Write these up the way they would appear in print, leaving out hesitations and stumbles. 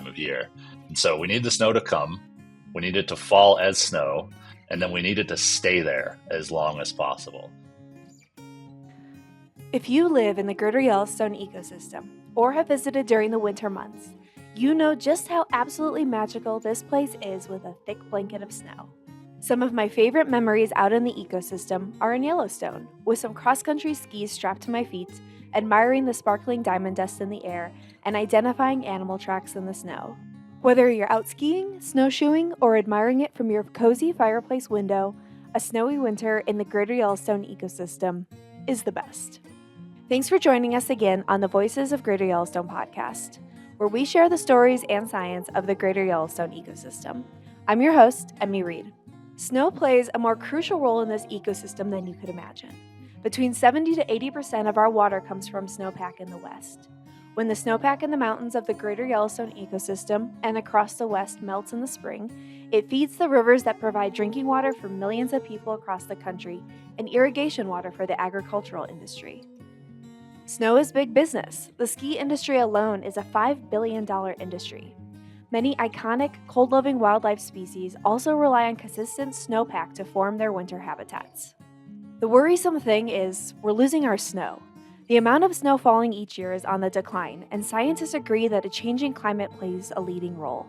of year. And so we need the snow to come, we need it to fall as snow, and then we need it to stay there as long as possible. If you live in the Greater Yellowstone Ecosystem or have visited during the winter months, you know just how absolutely magical this place is with a thick blanket of snow. Some of my favorite memories out in the ecosystem are in Yellowstone, with some cross-country skis strapped to my feet, admiring the sparkling diamond dust in the air, and identifying animal tracks in the snow. Whether you're out skiing, snowshoeing, or admiring it from your cozy fireplace window, a snowy winter in the Greater Yellowstone Ecosystem is the best. Thanks for joining us again on the Voices of Greater Yellowstone podcast, where we share the stories and science of the Greater Yellowstone Ecosystem. I'm your host, Emmy Reed. Snow plays a more crucial role in this ecosystem than you could imagine. Between 70 to 80% of our water comes from snowpack in the west. When the snowpack in the mountains of the Greater Yellowstone Ecosystem and across the west melts in the spring, it feeds the rivers that provide drinking water for millions of people across the country and irrigation water for the agricultural industry. Snow is big business. The ski industry alone is a $5 billion industry. Many iconic, cold-loving wildlife species also rely on consistent snowpack to form their winter habitats. The worrisome thing is, we're losing our snow. The amount of snow falling each year is on the decline, and scientists agree that a changing climate plays a leading role.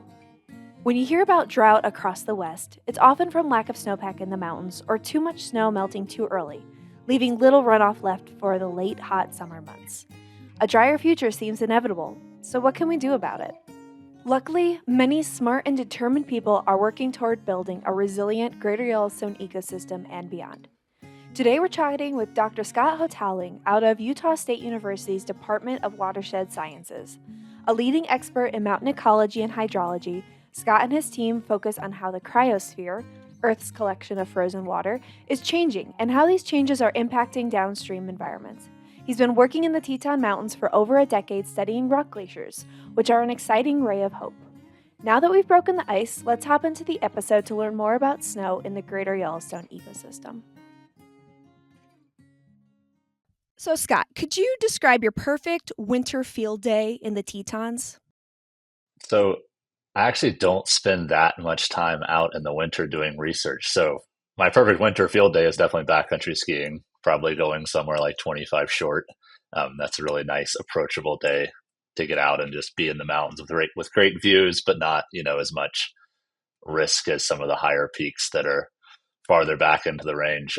When you hear about drought across the West, it's often from lack of snowpack in the mountains or too much snow melting too early, leaving little runoff left for the late, hot summer months. A drier future seems inevitable, so what can we do about it? Luckily, many smart and determined people are working toward building a resilient Greater Yellowstone ecosystem and beyond. Today we're chatting with Dr. Scott Hotaling out of Utah State University's Department of Watershed Sciences. A leading expert in mountain ecology and hydrology, Scott and his team focus on how the cryosphere, Earth's collection of frozen water, is changing and how these changes are impacting downstream environments. He's been working in the Teton Mountains for over a decade studying rock glaciers, which are an exciting ray of hope. Now that we've broken the ice, let's hop into the episode to learn more about snow in the Greater Yellowstone ecosystem. So Scott, could you describe your perfect winter field day in the Tetons? So I actually don't spend that much time out in the winter doing research. So my perfect winter field day is definitely backcountry skiing, probably going somewhere like 25 short. That's a really nice, approachable day to get out and just be in the mountains with great views, but not, as much risk as some of the higher peaks that are farther back into the range.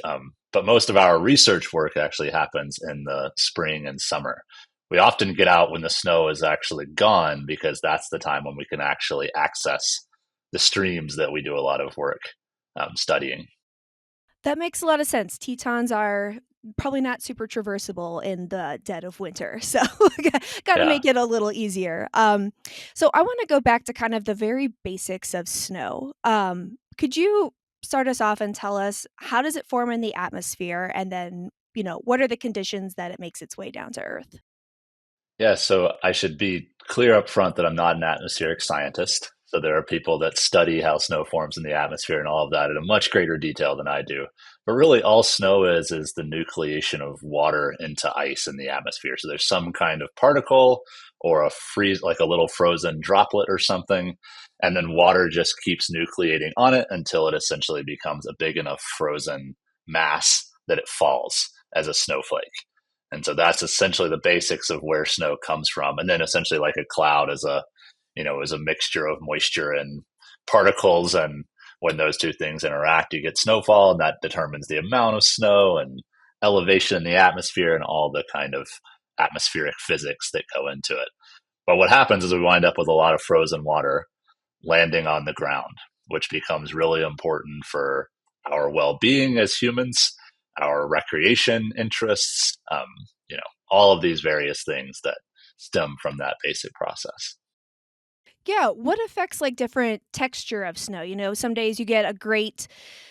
But most of our research work actually happens in the spring and summer. We often get out when the snow is actually gone because that's the time when we can actually access the streams that we do a lot of work studying. That makes a lot of sense. Tetons are probably not super traversable in the dead of winter, so got to make it a little easier. So I want to go back to kind of the very basics of snow. Could you start us off and tell us how does it form in the atmosphere, and then what are the conditions that it makes its way down to Earth? Yeah, so I should be clear up front that I'm not an atmospheric scientist. So there are people that study how snow forms in the atmosphere and all of that in a much greater detail than I do. But really all snow is the nucleation of water into ice in the atmosphere. So there's some kind of particle or a freeze, like a little frozen droplet or something. And then water just keeps nucleating on it until it essentially becomes a big enough frozen mass that it falls as a snowflake. And so that's essentially the basics of where snow comes from. And then essentially like a cloud is a mixture of moisture and particles. And when those two things interact, you get snowfall, and that determines the amount of snow and elevation in the atmosphere and all the kind of atmospheric physics that go into it. But what happens is we wind up with a lot of frozen water landing on the ground, which becomes really important for our well-being as humans, our recreation interests, all of these various things that stem from that basic process. Yeah, what affects like different texture of snow? Some days you get a great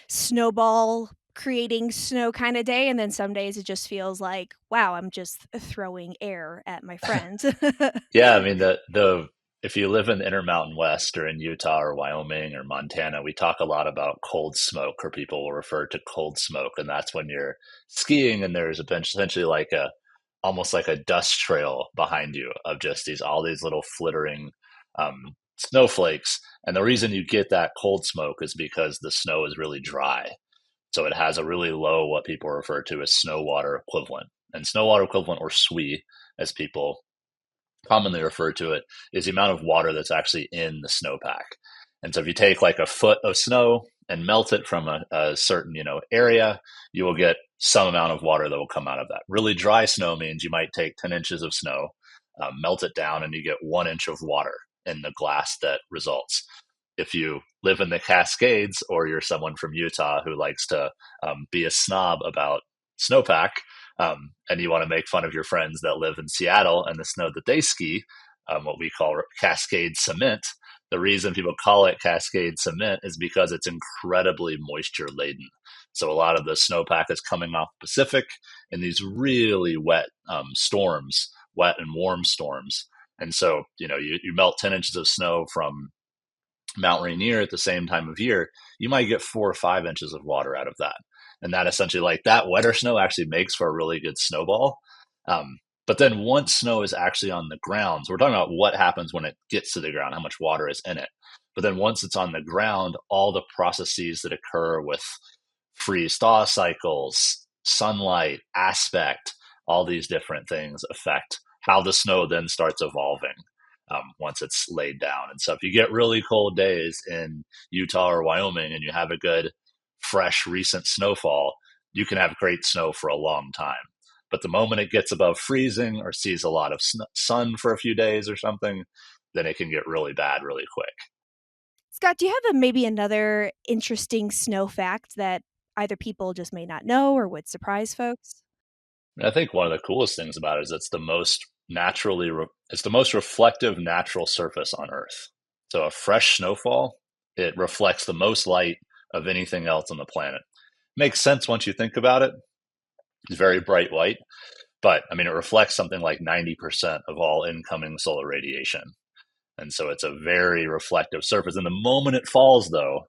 snowball creating snow kind of day, and then some days it just feels like, wow, I'm just throwing air at my friends. Yeah, I mean if you live in the Intermountain West or in Utah or Wyoming or Montana, we talk a lot about cold smoke, or people will refer to cold smoke, and that's when you're skiing and there's essentially like almost like a dust trail behind you of just all these little flittering snowflakes. And the reason you get that cold smoke is because the snow is really dry. So it has a really low, what people refer to as snow water equivalent. And snow water equivalent, or SWE, as people commonly refer to it, is the amount of water that's actually in the snowpack. And so if you take like a foot of snow and melt it from a certain area, you will get some amount of water that will come out of that. Really dry snow means you might take 10 inches of snow, melt it down, and you get 1 inch of water in the glass that results. If you live in the Cascades, or you're someone from Utah who likes to be a snob about snowpack, and you want to make fun of your friends that live in Seattle and the snow that they ski, what we call Cascade cement. The reason people call it Cascade cement is because it's incredibly moisture laden. So a lot of the snowpack is coming off the Pacific in these really wet storms, wet and warm storms. And so, you melt 10 inches of snow from Mount Rainier at the same time of year, you might get 4 or 5 inches of water out of that. And that essentially, like that wetter snow actually makes for a really good snowball. But then once snow is actually on the ground, so we're talking about what happens when it gets to the ground, how much water is in it. But then once it's on the ground, all the processes that occur with freeze thaw cycles, sunlight, aspect, all these different things affect how the snow then starts evolving once it's laid down. And so if you get really cold days in Utah or Wyoming and you have a good, fresh, recent snowfall, you can have great snow for a long time. But the moment it gets above freezing or sees a lot of sun for a few days or something, then it can get really bad really quick. Scott, do you have maybe another interesting snow fact that either people just may not know or would surprise folks? And I think one of the coolest things about it is it's the most reflective natural surface on Earth. So a fresh snowfall, it reflects the most light of anything else on the planet. Makes sense once you think about it. It's very bright white, but I mean, it reflects something like 90% of all incoming solar radiation. And so it's a very reflective surface. And the moment it falls, though,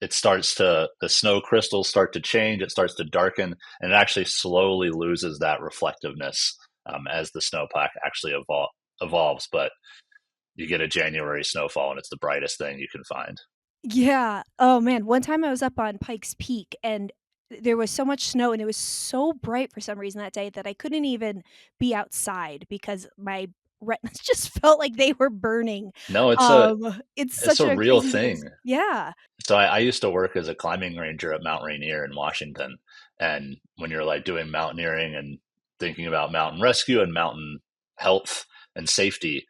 the snow crystals start to change, it starts to darken, and it actually slowly loses that reflectiveness as the snowpack actually evolves. But you get a January snowfall, and it's the brightest thing you can find. Yeah. Oh man, one time I was up on Pikes Peak and there was so much snow and it was so bright for some reason that day that I couldn't even be outside because my retinas just felt like they were burning. No, it's It's it's such a a real crazy thing. thing. Yeah. So I used to work as a climbing ranger at Mount Rainier in Washington. And when you're like doing mountaineering and thinking about mountain rescue and mountain health and safety,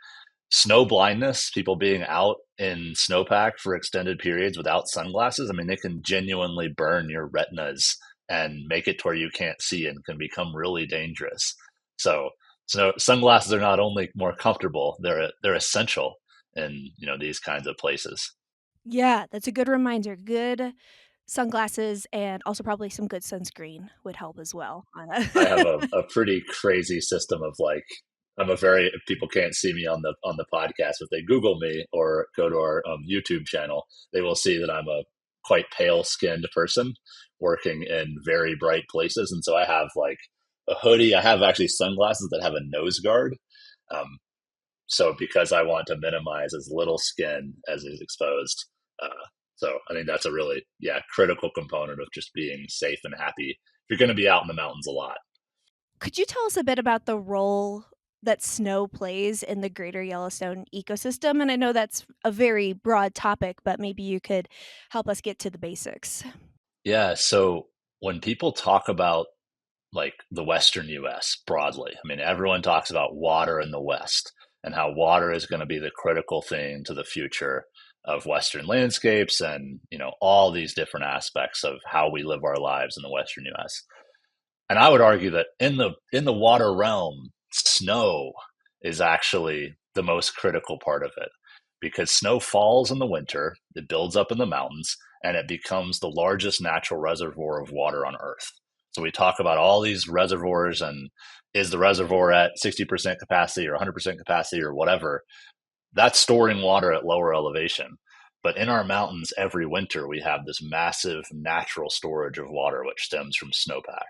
snow blindness, people being out in snowpack for extended periods without sunglasses, I mean, they can genuinely burn your retinas and make it to where you can't see and can become really dangerous. So sunglasses are not only more comfortable, they're essential in these kinds of places. Yeah, that's a good reminder. Good sunglasses and also probably some good sunscreen would help as well. I have a pretty crazy system of like people can't see me on the podcast, but they Google me or go to our YouTube channel, they will see that I'm a quite pale skinned person working in very bright places, and so I have like a hoodie. I have actually sunglasses that have a nose guard. Um, so because I want to minimize as little skin as is exposed. Uh, so I think that's a really critical component of just being safe and happy. If you're going to be out in the mountains a lot. Could you tell us a bit about the role that snow plays in the Greater Yellowstone ecosystem? And I know that's a very broad topic, but maybe you could help us get to the basics. Yeah. So when people talk about like the Western US broadly, I mean, everyone talks about water in the West and how water is going to be the critical thing to the future of Western landscapes and, all these different aspects of how we live our lives in the Western US. And I would argue that in the water realm, snow is actually the most critical part of it because snow falls in the winter, it builds up in the mountains, and it becomes the largest natural reservoir of water on Earth. So we talk about all these reservoirs and is the reservoir at 60% capacity or 100% capacity or whatever. That's storing water at lower elevation. But in our mountains, every winter, we have this massive natural storage of water, which stems from snowpack.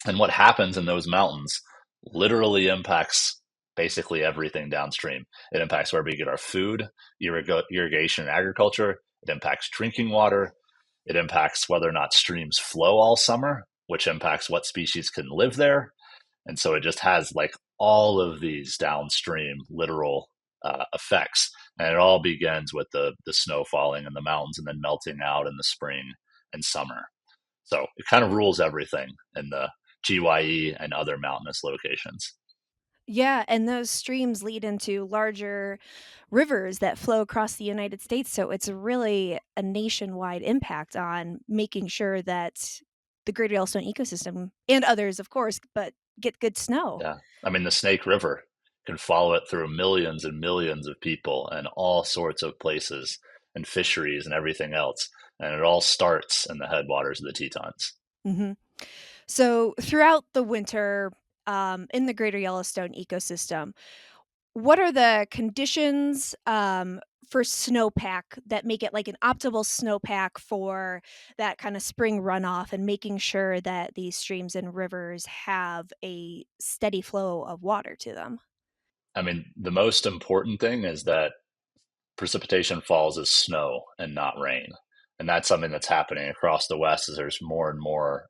And what happens in those mountains literally impacts basically everything downstream. It impacts where we get our food, irrigation and agriculture. It impacts drinking water. It impacts whether or not streams flow all summer, which impacts what species can live there. And so it just has like all of these downstream literal effects. And it all begins with the snow falling in the mountains and then melting out in the spring and summer. So it kind of rules everything in the GYE and other mountainous locations. Yeah, and those streams lead into larger rivers that flow across the United States, so it's really a nationwide impact on making sure that the Greater Yellowstone ecosystem and others, of course, but get good snow. Yeah. I mean, the Snake River can follow it through millions and millions of people and all sorts of places and fisheries and everything else. And it all starts in the headwaters of the Tetons. Mhm. So, throughout the winter, in the Greater Yellowstone ecosystem, what are the conditions, for snowpack that make it like an optimal snowpack for that kinda spring runoff and making sure that these streams and rivers have a steady flow of water to them? I mean, the most important thing is that precipitation falls as snow and not rain. And that's something that's happening across the West as there's more and more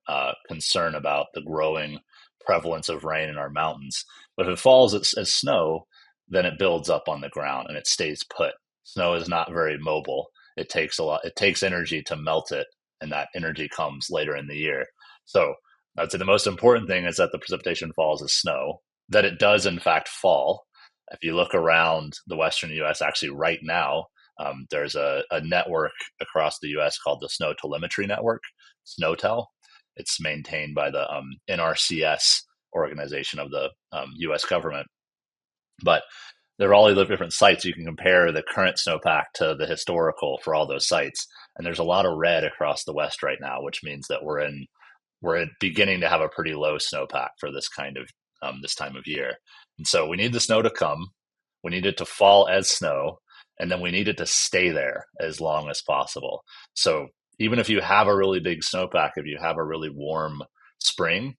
concern about the growing prevalence of rain in our mountains. But if it falls as snow, then it builds up on the ground and it stays put. Snow is not very mobile. It takes a lot. It takes energy to melt it, and that energy comes later in the year. So I'd say the most important thing is that the precipitation falls as snow. That it does in fact fall, if you look around the Western US, actually right now, there's a network across the US called the Snow Telemetry Network, SNOTEL. It's maintained by the NRCS organization of the US government. But there are all these different sites. You can compare the current snowpack to the historical for all those sites. And there's a lot of red across the West right now, which means that we're beginning to have a pretty low snowpack for this time of year. And so we need the snow to come. We need it to fall as snow, and then we need it to stay there as long as possible. So even if you have a really big snowpack, if you have a really warm spring,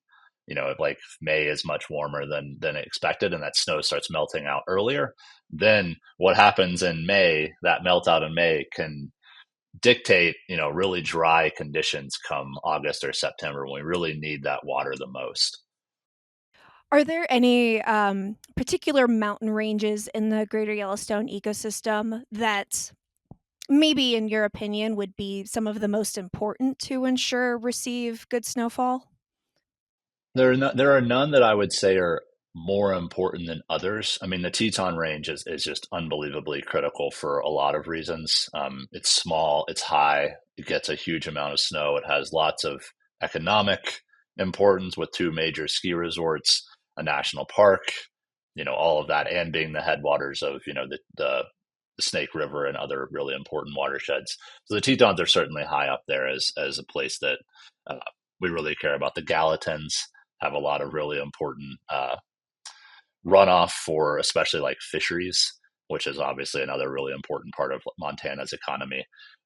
like May is much warmer than expected, and that snow starts melting out earlier. Then what happens in May? That melt out in May can dictate, really dry conditions come August or September when we really need that water the most. Are there any, particular mountain ranges in the Greater Yellowstone ecosystem that maybe, in your opinion, would be some of the most important to ensure receive good snowfall? There are none that I would say are more important than others. I mean, the Teton Range is just unbelievably critical for a lot of reasons. It's small, it's high, it gets a huge amount of snow. It has lots of economic importance with two major ski resorts, a national park, all of that, and being the headwaters of the Snake River and other really important watersheds. So the Tetons are certainly high up there as a place that uh, we really care about. The Gallatins have a lot of really important runoff for especially like fisheries, which is obviously another really important part of Montana's economy.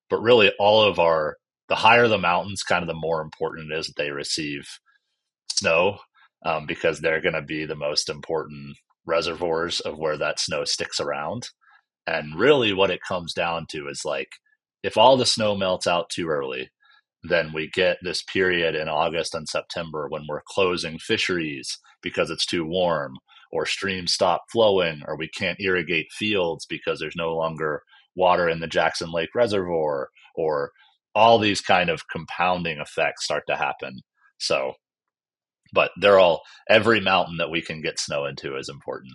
But really, the higher the mountains, kind of the more important it is that they receive snow, because they're going to be the most important reservoirs of where that snow sticks around. And really, what it comes down to is like if all the snow melts out too early, then we get this period in August and September when we're closing fisheries because it's too warm, or streams stop flowing, or we can't irrigate fields because there's no longer water in the Jackson Lake Reservoir, or all these kind of compounding effects start to happen. So, but every mountain that we can get snow into is important.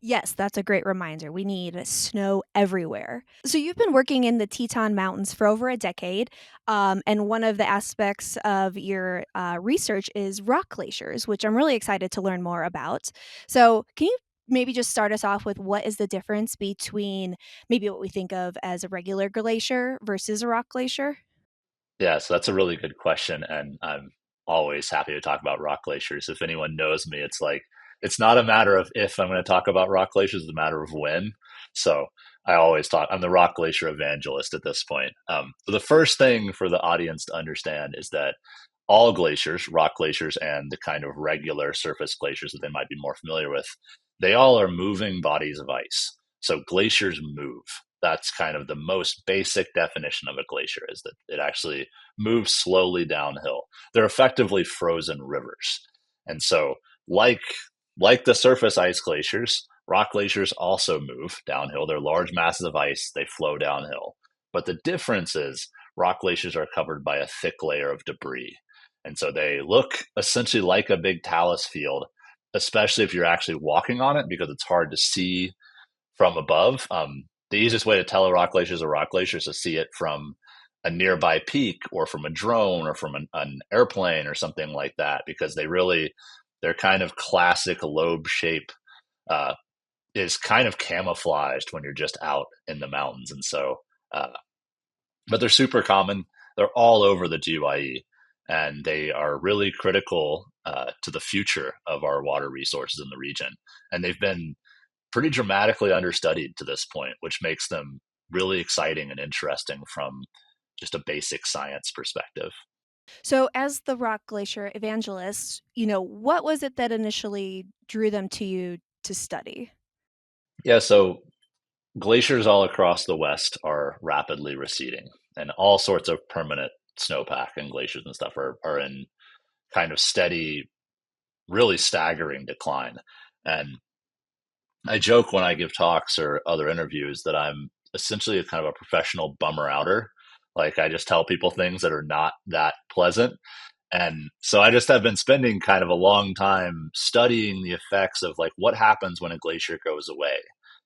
Yes, that's a great reminder. We need snow everywhere. So, you've been working in the Teton Mountains for over a decade, and one of the aspects of your research is rock glaciers, which I'm really excited to learn more about. So, can you maybe just start us off with what is the difference between maybe what we think of as a regular glacier versus a rock glacier? Yeah, so that's a really good question, and I'm always happy to talk about rock glaciers. If anyone knows me, it's like it's not a matter of if I'm going to talk about rock glaciers; it's a matter of when. So I always talk. I'm the rock glacier evangelist at this point. So the first thing for the audience to understand is that all glaciers, rock glaciers, and the kind of regular surface glaciers that they might be more familiar with, they all are moving bodies of ice. So glaciers move. That's kind of the most basic definition of a glacier, is that it actually moves slowly downhill. They're effectively frozen rivers. And so like like the surface ice glaciers, rock glaciers also move downhill. They're large masses of ice, they flow downhill. But the difference is rock glaciers are covered by a thick layer of debris. And so they look essentially like a big talus field, especially if you're actually walking on it, because it's hard to see from above. The easiest way to tell a rock glacier is to see it from a nearby peak or from a drone or from an airplane or something like that, because they're kind of classic lobe shape, uh, is kind of camouflaged when you're just out in the mountains. And so, but they're super common. They're all over the GYE, and they are really critical to the future of our water resources in the region. And they've been pretty dramatically understudied to this point, which makes them really exciting and interesting from just a basic science perspective. So, as the rock glacier evangelist, what was it that initially drew them to you to study? Yeah, so glaciers all across the West are rapidly receding, and all sorts of permanent snowpack and glaciers and stuff are in kind of steady, really staggering decline. And I joke when I give talks or other interviews that I'm essentially a kind of a professional bummer outer. Like, I just tell people things that are not that pleasant. And so I just have been spending kind of a long time studying the effects of like what happens when a glacier goes away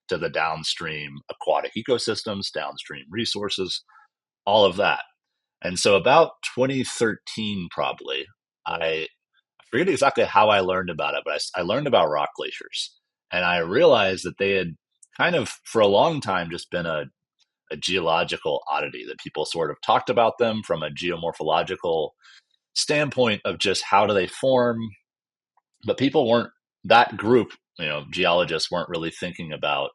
to the downstream aquatic ecosystems, downstream resources, all of that. And so about 2013, probably, I forget exactly how I learned about it, but I learned about rock glaciers. And I realized that they had kind of, for a long time, just been a geological oddity, that people sort of talked about them from a geomorphological standpoint of just how do they form. But people weren't, that group, geologists weren't really thinking about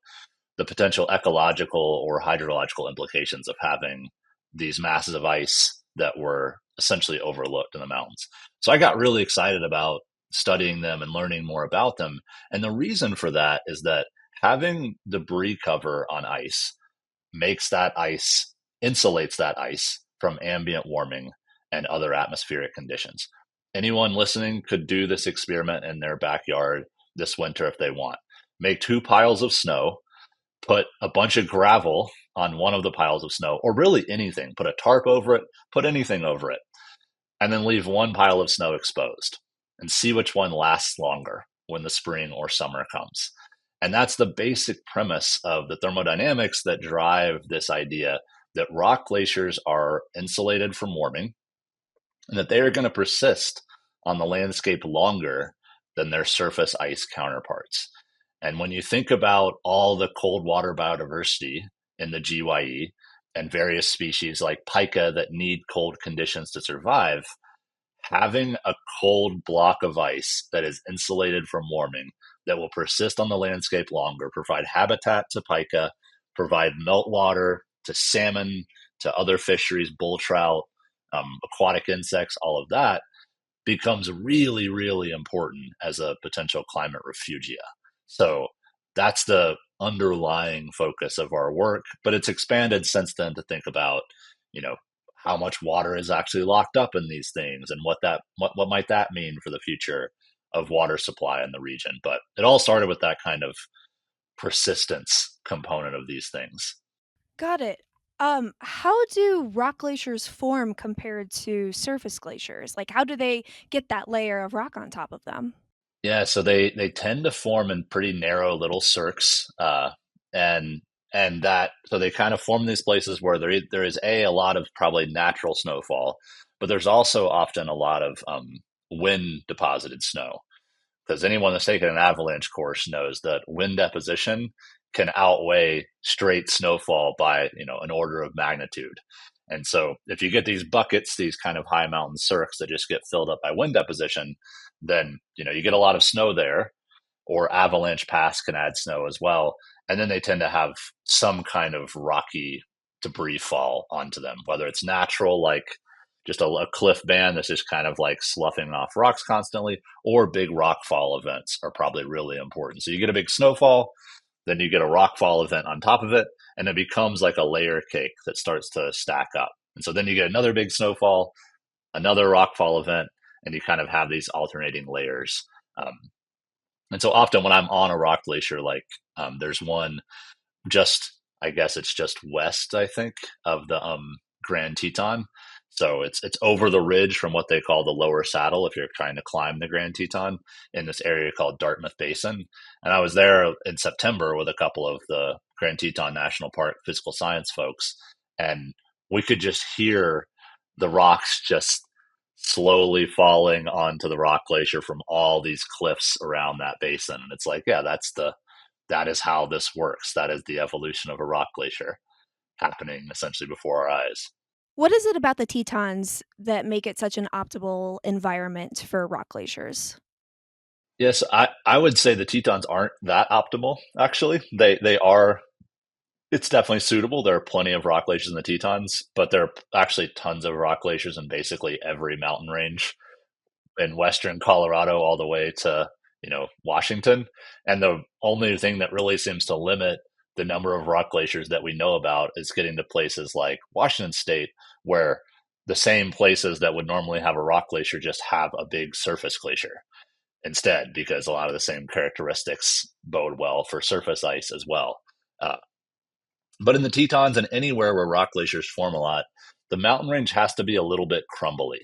the potential ecological or hydrological implications of having these masses of ice that were essentially overlooked in the mountains. So I got really excited about studying them and learning more about them. And the reason for that is that having debris cover on ice makes that ice, insulates that ice from ambient warming and other atmospheric conditions. Anyone listening could do this experiment in their backyard this winter if they want. Make two piles of snow, put a bunch of gravel on one of the piles of snow, or really anything, put a tarp over it, put anything over it, and then leave one pile of snow exposed and see which one lasts longer when the spring or summer comes. And that's the basic premise of the thermodynamics that drive this idea that rock glaciers are insulated from warming and that they are going to persist on the landscape longer than their surface ice counterparts. And when you think about all the cold water biodiversity in the GYE and various species like pika that need cold conditions to survive, having a cold block of ice that is insulated from warming, that will persist on the landscape longer, provide habitat to pika, provide meltwater to salmon, to other fisheries, bull trout, aquatic insects, all of that becomes really, really important as a potential climate refugia. So that's the underlying focus of our work, but it's expanded since then to think about, you know, how much water is actually locked up in these things and what might that mean for the future of water supply in the region. But it all started with that kind of persistence component of these things. Got it. How do rock glaciers form compared to surface glaciers? Like, how do they get that layer of rock on top of them? Yeah, so they tend to form in pretty narrow little cirques, and that so they kind of form these places where there is a lot of probably natural snowfall, but there's also often a lot of wind deposited snow, because anyone that's taken an avalanche course knows that wind deposition can outweigh straight snowfall by an order of magnitude. And so if you get these buckets, these kind of high mountain cirques that just get filled up by wind deposition, then you get a lot of snow there, or avalanche pass can add snow as well. And then they tend to have some kind of rocky debris fall onto them, whether it's natural, like just a cliff band that's just kind of like sloughing off rocks constantly, or big rockfall events are probably really important. So you get a big snowfall, then you get a rockfall event on top of it, and it becomes like a layer cake that starts to stack up. And so then you get another big snowfall, another rockfall event, and you kind of have these alternating layers. Um, and so often when I'm on a rock glacier, like there's one just, I guess it's just west, I think, of the Grand Teton. So it's over the ridge from what they call the lower saddle if you're trying to climb the Grand Teton in this area called Dartmouth Basin. And I was there in September with a couple of the Grand Teton National Park physical science folks, and we could just hear the rocks just slowly falling onto the rock glacier from all these cliffs around that basin. And it's like, yeah, that is how this works. That is the evolution of a rock glacier happening essentially before our eyes. What is it about the Tetons that make it such an optimal environment for rock glaciers? Yes, I would say the Tetons aren't that optimal, actually. They are, it's definitely suitable. There are plenty of rock glaciers in the Tetons, but there are actually tons of rock glaciers in basically every mountain range in western Colorado all the way to, Washington. And the only thing that really seems to limit the number of rock glaciers that we know about is getting to places like Washington State, where the same places that would normally have a rock glacier just have a big surface glacier instead, because a lot of the same characteristics bode well for surface ice as well. Uh, but in the Tetons and anywhere where rock glaciers form a lot, the mountain range has to be a little bit crumbly.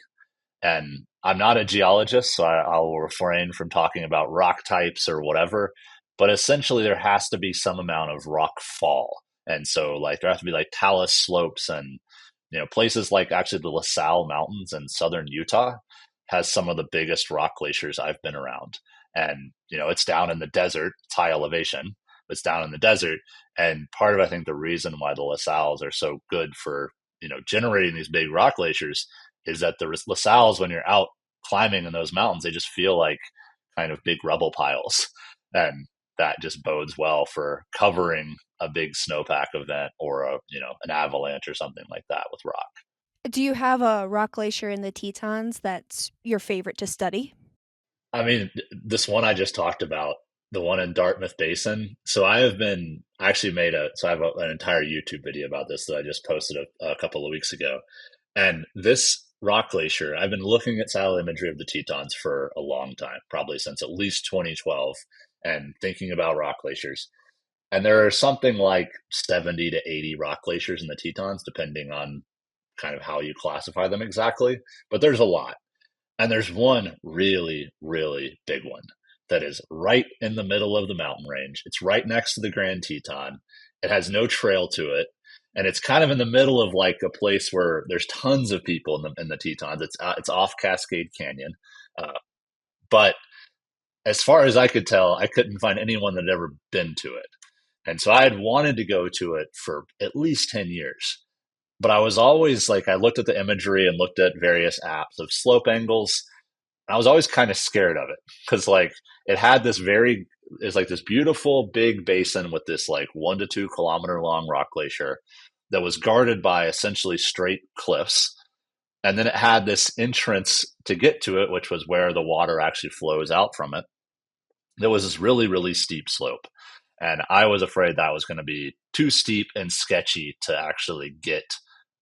And I'm not a geologist, so I'll refrain from talking about rock types or whatever. But essentially, there has to be some amount of rock fall, and so like there have to be like talus slopes, and places like actually the LaSalle Mountains in southern Utah has some of the biggest rock glaciers I've been around. And it's down in the desert, it's high elevation, but it's down in the desert. And part of I think the reason why the LaSalles are so good for generating these big rock glaciers is that the LaSalles, when you're out climbing in those mountains, they just feel like kind of big rubble piles. And that just bodes well for covering a big snowpack event or an avalanche or something like that with rock. Do you have a rock glacier in the Tetons that's your favorite to study? I mean, this one I just talked about, the one in Dartmouth Basin. So I have been I actually made so I have an entire YouTube video about this that I just posted a couple of weeks ago. And this rock glacier, I've been looking at satellite imagery of the Tetons for a long time, probably since at least 2012, and thinking about rock glaciers. And there are something like 70 to 80 rock glaciers in the Tetons, depending on kind of how you classify them exactly. But there's a lot. And there's one really, really big one that is right in the middle of the mountain range. It's right next to the Grand Teton. It has no trail to it. And it's kind of in the middle of like a place where there's tons of people in the Tetons. It's off Cascade Canyon, uh, but as far as I could tell, I couldn't find anyone that had ever been to it. And so I had wanted to go to it for at least 10 years. But I was always like, I looked at the imagery and looked at various apps of slope angles. And I was always kind of scared of it because, like, it had this very, it's like this beautiful big basin with this, like, 1 to 2 kilometer long rock glacier that was guarded by essentially straight cliffs. And then it had this entrance to get to it, which was where the water actually flows out from it. There was this really, really steep slope. And I was afraid that was going to be too steep and sketchy to actually get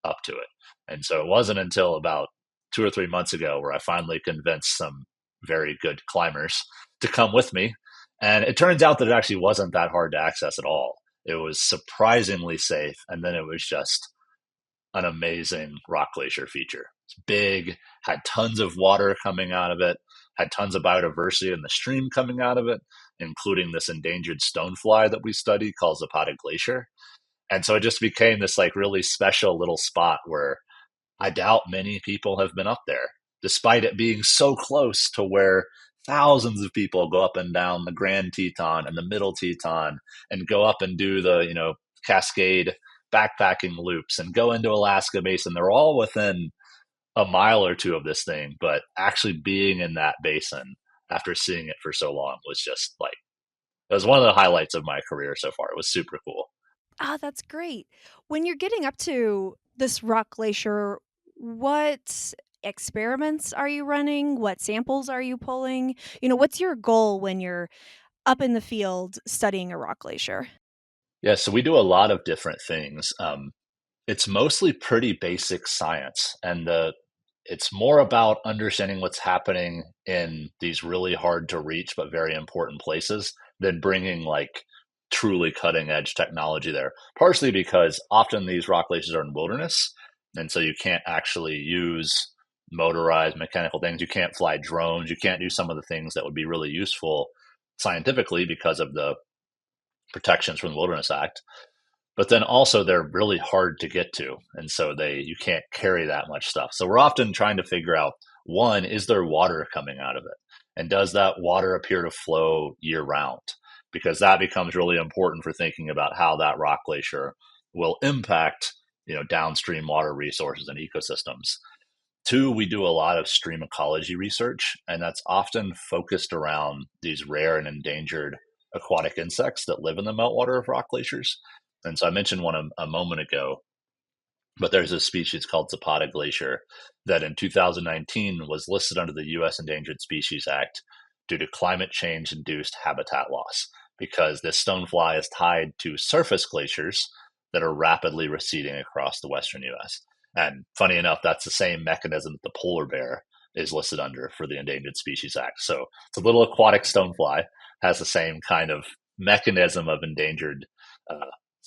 up to it. And so it wasn't until about 2 or 3 months ago where I finally convinced some very good climbers to come with me. And it turns out that it actually wasn't that hard to access at all. It was surprisingly safe. And then it was just an amazing rock glacier feature. It's big, had tons of water coming out of it, had tons of biodiversity in the stream coming out of it, including this endangered stonefly that we study called Zapata Glacier. And so it just became this like really special little spot where I doubt many people have been up there, despite it being so close to where thousands of people go up and down the Grand Teton and the Middle Teton and go up and do the, Cascade backpacking loops and go into Alaska Basin. They're all within a mile or two of this thing, but actually being in that basin after seeing it for so long was just like, it was one of the highlights of my career so far. It was super cool. Ah, that's great. When you're getting up to this rock glacier, What experiments are you running? What samples are you pulling? What's your goal when you're up in the field studying a rock glacier? Yeah, so we do a lot of different things. It's mostly pretty basic science, and it's more about understanding what's happening in these really hard to reach but very important places than bringing like truly cutting edge technology there. Partially because often these rock glaciers are in wilderness, and so you can't actually use motorized mechanical things. You can't fly drones. You can't do some of the things that would be really useful scientifically because of the protections from the Wilderness Act. But then also they're really hard to get to, and so they you can't carry that much stuff. So we're often trying to figure out, one, is there water coming out of it, and does that water appear to flow year round? Because that becomes really important for thinking about how that rock glacier will impact downstream water resources and ecosystems. Two, we do a lot of stream ecology research, and that's often focused around these rare and endangered aquatic insects that live in the meltwater of rock glaciers. And so I mentioned one a moment ago, but there's a species called Zapata glacier that in 2019 was listed under the U.S. Endangered Species Act due to climate change induced habitat loss because this stonefly is tied to surface glaciers that are rapidly receding across the western U.S. And funny enough, that's the same mechanism that the polar bear is listed under for the Endangered Species Act. So it's a little aquatic stonefly, has the same kind of mechanism of endangered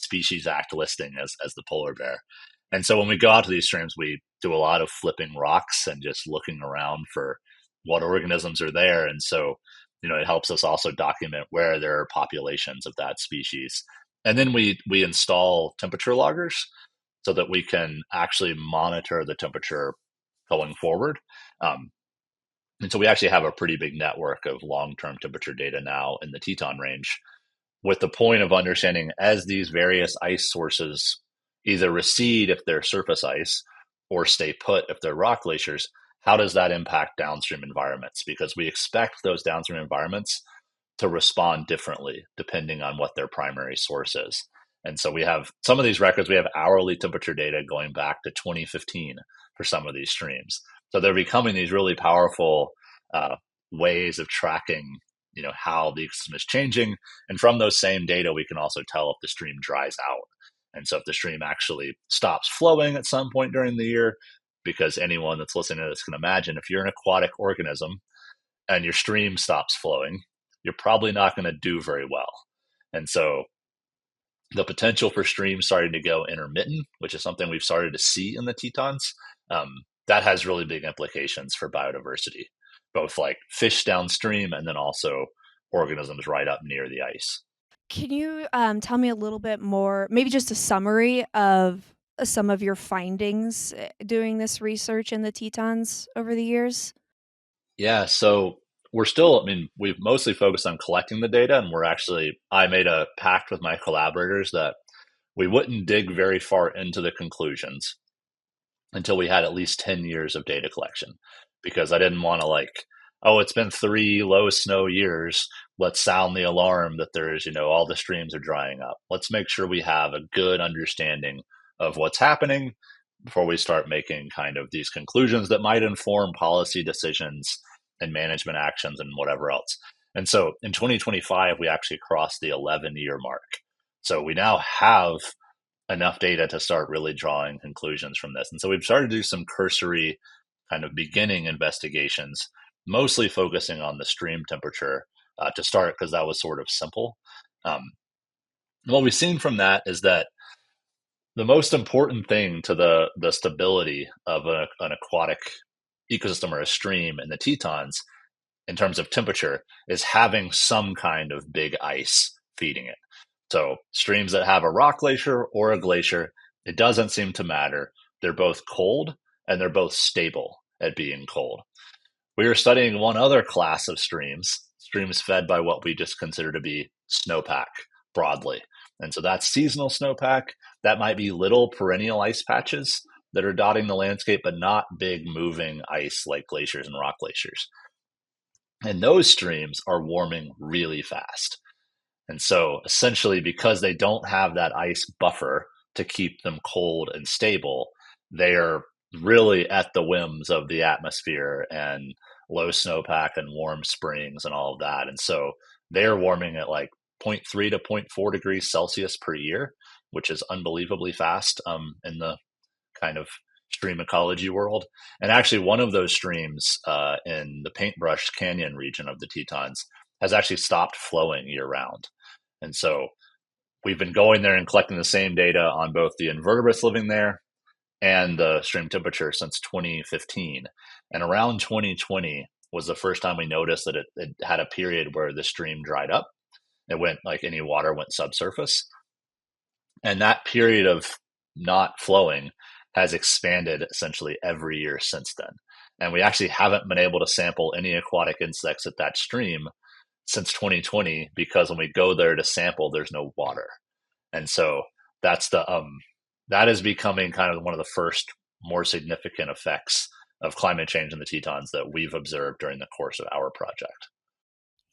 Species Act listing as the polar bear. And so when we go out to these streams, we do a lot of flipping rocks and just looking around for what organisms are there. And so, it helps us also document where there are populations of that species. And then we install temperature loggers so that we can actually monitor the temperature going forward. Um, and so we actually have a pretty big network of long-term temperature data now in the Teton Range with the point of understanding as these various ice sources either recede if they're surface ice or stay put if they're rock glaciers, how does that impact downstream environments? Because we expect those downstream environments to respond differently depending on what their primary source is. And so we have some of these records, we have hourly temperature data going back to 2015 for some of these streams. So they're becoming these really powerful uh, ways of tracking how the ecosystem is changing, and from those same data we can also tell if the stream dries out. And so if the stream actually stops flowing at some point during the year, because anyone that's listening to this can imagine, if you're an aquatic organism and your stream stops flowing, you're probably not going to do very well. And so the potential for streams starting to go intermittent, which is something we've started to see in the Tetons, that has really big implications for biodiversity, both like fish downstream and then also organisms right up near the ice. Can you tell me a little bit more, maybe just a summary of some of your findings doing this research in the Tetons over the years? Yeah, so we've mostly focused on collecting the data, and I made a pact with my collaborators that we wouldn't dig very far into the conclusions until we had at least 10 years of data collection because I didn't want to oh, it's been 3 low snow years. Let's sound the alarm that all the streams are drying up. Let's make sure we have a good understanding of what's happening before we start making kind of these conclusions that might inform policy decisions and management actions and whatever else. And so in 2025, we actually crossed the 11-year mark. So we now have enough data to start really drawing conclusions from this. And so we've started to do some cursory kind of beginning investigations, mostly focusing on the stream temperature to start because that was sort of simple. Um, what we've seen from that is that the most important thing to the stability of an aquatic ecosystem or a stream in the Tetons in terms of temperature is having some kind of big ice feeding it. So streams that have a rock glacier or a glacier, it doesn't seem to matter. They're both cold and they're both stable at being cold. We were studying one other class of streams fed by what we just consider to be snowpack broadly. And so that's seasonal snowpack. That might be little perennial ice patches that are dotting the landscape, but not big moving ice like glaciers and rock glaciers. And those streams are warming really fast. And so essentially, because they don't have that ice buffer to keep them cold and stable, they are really at the whims of the atmosphere and low snowpack and warm springs and all of that. And so they're warming at like zero point 0.3 to zero point 0.4 degrees Celsius per year, which is unbelievably fast in the kind of stream ecology world. And actually, one of those streams in the Paintbrush Canyon region of the Tetons has actually stopped flowing year round. And so we've been going there and collecting the same data on both the invertebrates living there and the stream temperature since 2015. And around 2020 was the first time we noticed that it had a period where the stream dried up. It went like any water went subsurface. And that period of not flowing has expanded essentially every year since then. And we actually haven't been able to sample any aquatic insects at that stream since 2020 because when we go there to sample, there's no water. And so that's that is becoming kind of one of the first more significant effects of climate change in the Tetons that we've observed during the course of our project.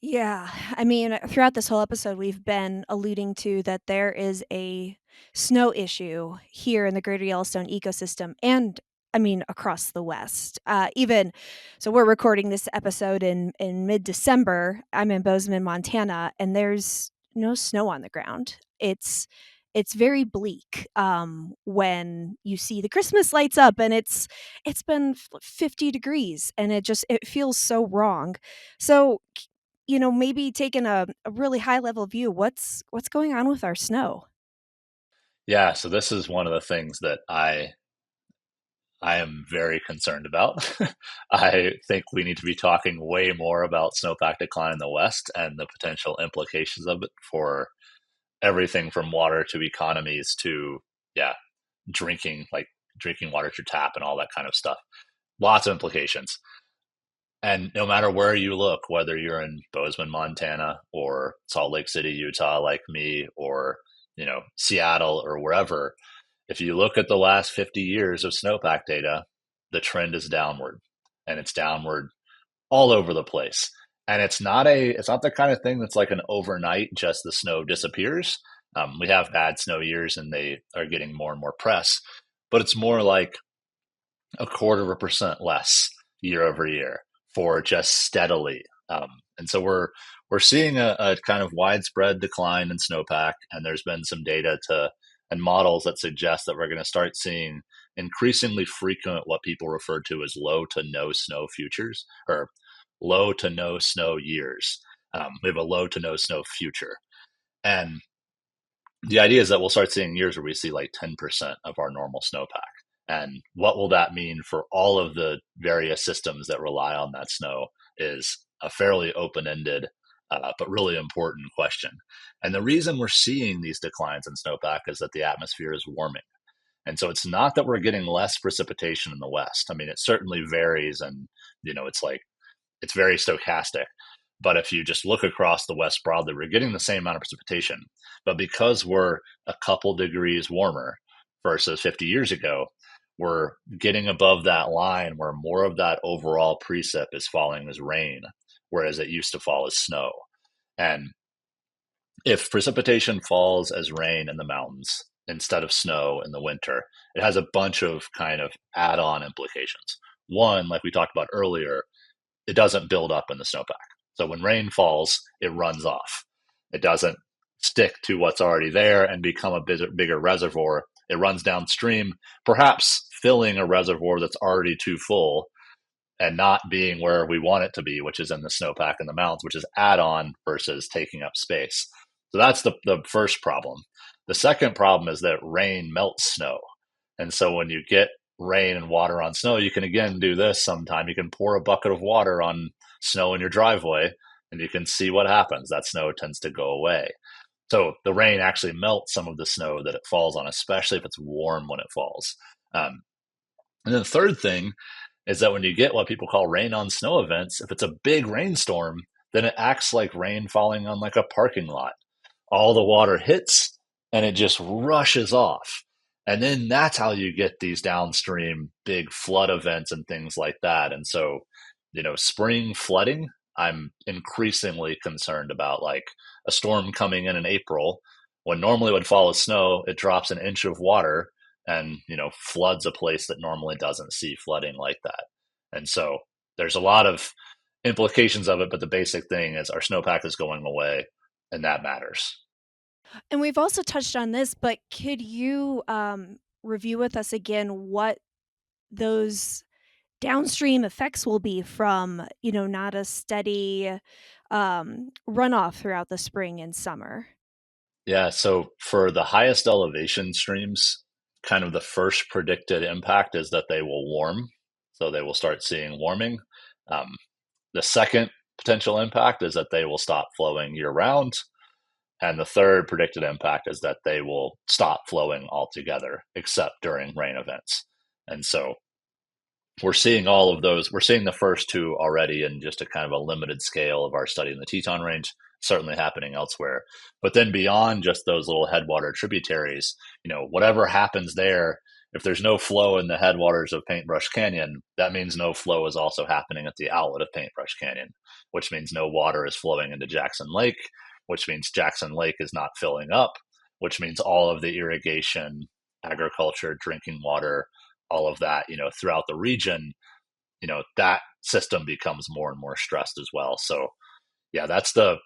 Yeah, I mean, throughout this whole episode, we've been alluding to that there is a snow issue here in the Greater Yellowstone ecosystem and I mean across the West. Even so we're recording this episode in mid-December. I'm in Bozeman, Montana, and there's no snow on the ground. It's very bleak when you see the Christmas lights up and it's been 50 degrees and it feels so wrong. So maybe taking a really high level view, what's going on with our snow? Yeah, so this is one of the things that I am very concerned about. I think we need to be talking way more about snowpack decline in the West and the potential implications of it for everything from water to economies to, yeah, drinking water through tap and all that kind of stuff. Lots of implications. And no matter where you look, whether you're in Bozeman, Montana, or Salt Lake City, Utah, like me, or Seattle or wherever, if you look at the last 50 years of snowpack data, the trend is downward, and it's downward all over the place. And it's not the kind of thing that's like an overnight just the snow disappears. We have bad snow years, and they are getting more and more press, but it's more like a quarter of a percent less year over year for just steadily. And so we're seeing a kind of widespread decline in snowpack, and there's been some data and models that suggest that we're going to start seeing increasingly frequent what people refer to as low to no snow futures or low to no snow years. We have a low to no snow future, and the idea is that we'll start seeing years where we see like 10% of our normal snowpack. And what will that mean for all of the various systems that rely on that snow is a fairly open ended, but really important question. And the reason we're seeing these declines in snowpack is that the atmosphere is warming. And so it's not that we're getting less precipitation in the West. I mean, it certainly varies, and it's very stochastic. But if you just look across the West broadly, we're getting the same amount of precipitation. But because we're a couple degrees warmer versus 50 years ago, we're getting above that line where more of that overall precip is falling as rain, whereas it used to fall as snow. And if precipitation falls as rain in the mountains instead of snow in the winter, it has a bunch of kind of add on implications. One, like we talked about earlier, it doesn't build up in the snowpack. So when rain falls, it runs off. It doesn't stick to what's already there and become a bigger reservoir. It runs downstream, perhaps filling a reservoir that's already too full and not being where we want it to be, which is in the snowpack in the mountains, which is add on versus taking up space. So that's the first problem. The second problem is that rain melts snow. And so when you get rain and water on snow, you can again do this sometime. You can pour a bucket of water on snow in your driveway and you can see what happens. That snow tends to go away. So the rain actually melts some of the snow that it falls on, especially if it's warm when it falls. And then the third thing is that when you get what people call rain on snow events, if it's a big rainstorm, then it acts like rain falling on like a parking lot. All the water hits and it just rushes off. And then that's how you get these downstream big flood events and things like that. And so, spring flooding, I'm increasingly concerned about, like a storm coming in April when normally it would fall as snow, it drops an inch of water and floods a place that normally doesn't see flooding like that. And so there's a lot of implications of it, but the basic thing is our snowpack is going away, and that matters. And we've also touched on this, but could you review with us again what those downstream effects will be from, not a steady runoff throughout the spring and summer? Yeah, so for the highest elevation streams, kind of the first predicted impact is that they will warm. So they will start seeing warming. Um, the second potential impact is that they will stop flowing year round. And the third predicted impact is that they will stop flowing altogether, except during rain events. And so we're seeing all of those. We're seeing the first two already in just a kind of a limited scale of our study in the Teton Range, certainly happening elsewhere. But then beyond just those little headwater tributaries, whatever happens there, if there's no flow in the headwaters of Paintbrush Canyon, that means no flow is also happening at the outlet of Paintbrush Canyon, which means no water is flowing into Jackson Lake, which means Jackson Lake is not filling up, which means all of the irrigation, agriculture, drinking water, all of that, throughout the region, that system becomes more and more stressed as well. So yeah, that's the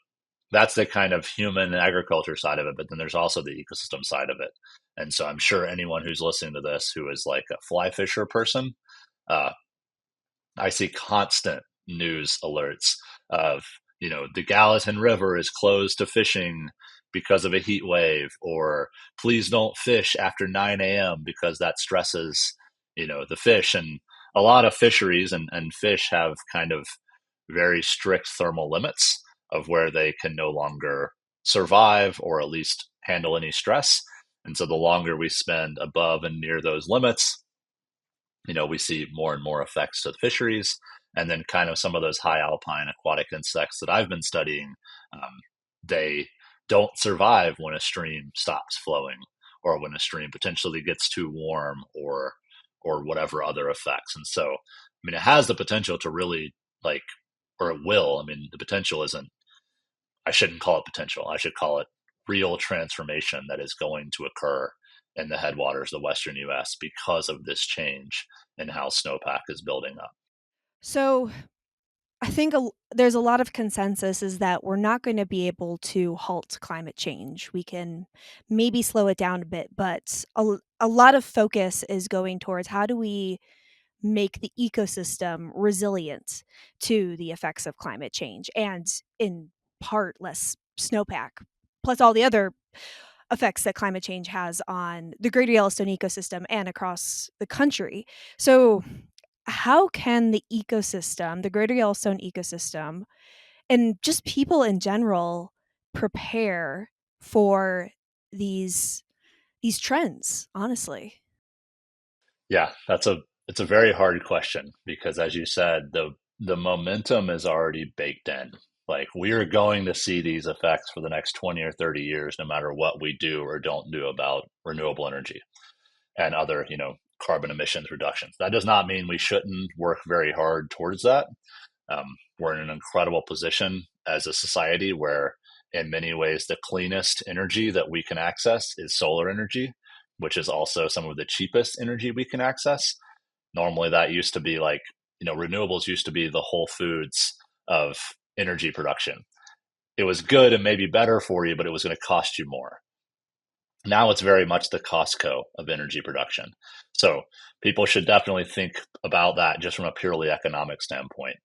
kind of human agriculture side of it, but then there's also the ecosystem side of it. And so I'm sure anyone who's listening to this who is like a fly fisher person, uh, I see constant news alerts of, the Gallatin River is closed to fishing because of a heat wave, or please don't fish after 9 a.m. because that stresses, the fish. And a lot of fisheries and fish have kind of very strict thermal limits of where they can no longer survive or at least handle any stress. And so the longer we spend above and near those limits, we see more and more effects to the fisheries. And then kind of some of those high alpine aquatic insects that I've been studying, they don't survive when a stream stops flowing or when a stream potentially gets too warm or whatever other effects. And so, it has the potential to really like, or it will. The potential isn't, I shouldn't call it potential. I should call it real transformation that is going to occur in the headwaters of the Western US because of this change in how snowpack is building up. So I think there's a lot of consensus is that we're not going to be able to halt climate change. We can maybe slow it down a bit, but a lot of focus is going towards how do we make the ecosystem resilient to the effects of climate change and in part less snowpack, plus all the other effects that climate change has on the Greater Yellowstone ecosystem and across the country. So, how can the ecosystem, the Greater Yellowstone ecosystem, and just people in general prepare for these these trends, honestly? Yeah, it's a very hard question because as you said, the momentum is already baked in. Like we are going to see these effects for the next 20 or 30 years, no matter what we do or don't do about renewable energy and other, carbon emissions reductions. That does not mean we shouldn't work very hard towards that. We're in an incredible position as a society where, in many ways, the cleanest energy that we can access is solar energy, which is also some of the cheapest energy we can access. Normally, that used to be like, renewables used to be the Whole Foods of energy production. It was good and maybe better for you, but it was going to cost you more. Now it's very much the Costco of energy production. So people should definitely think about that just from a purely economic standpoint.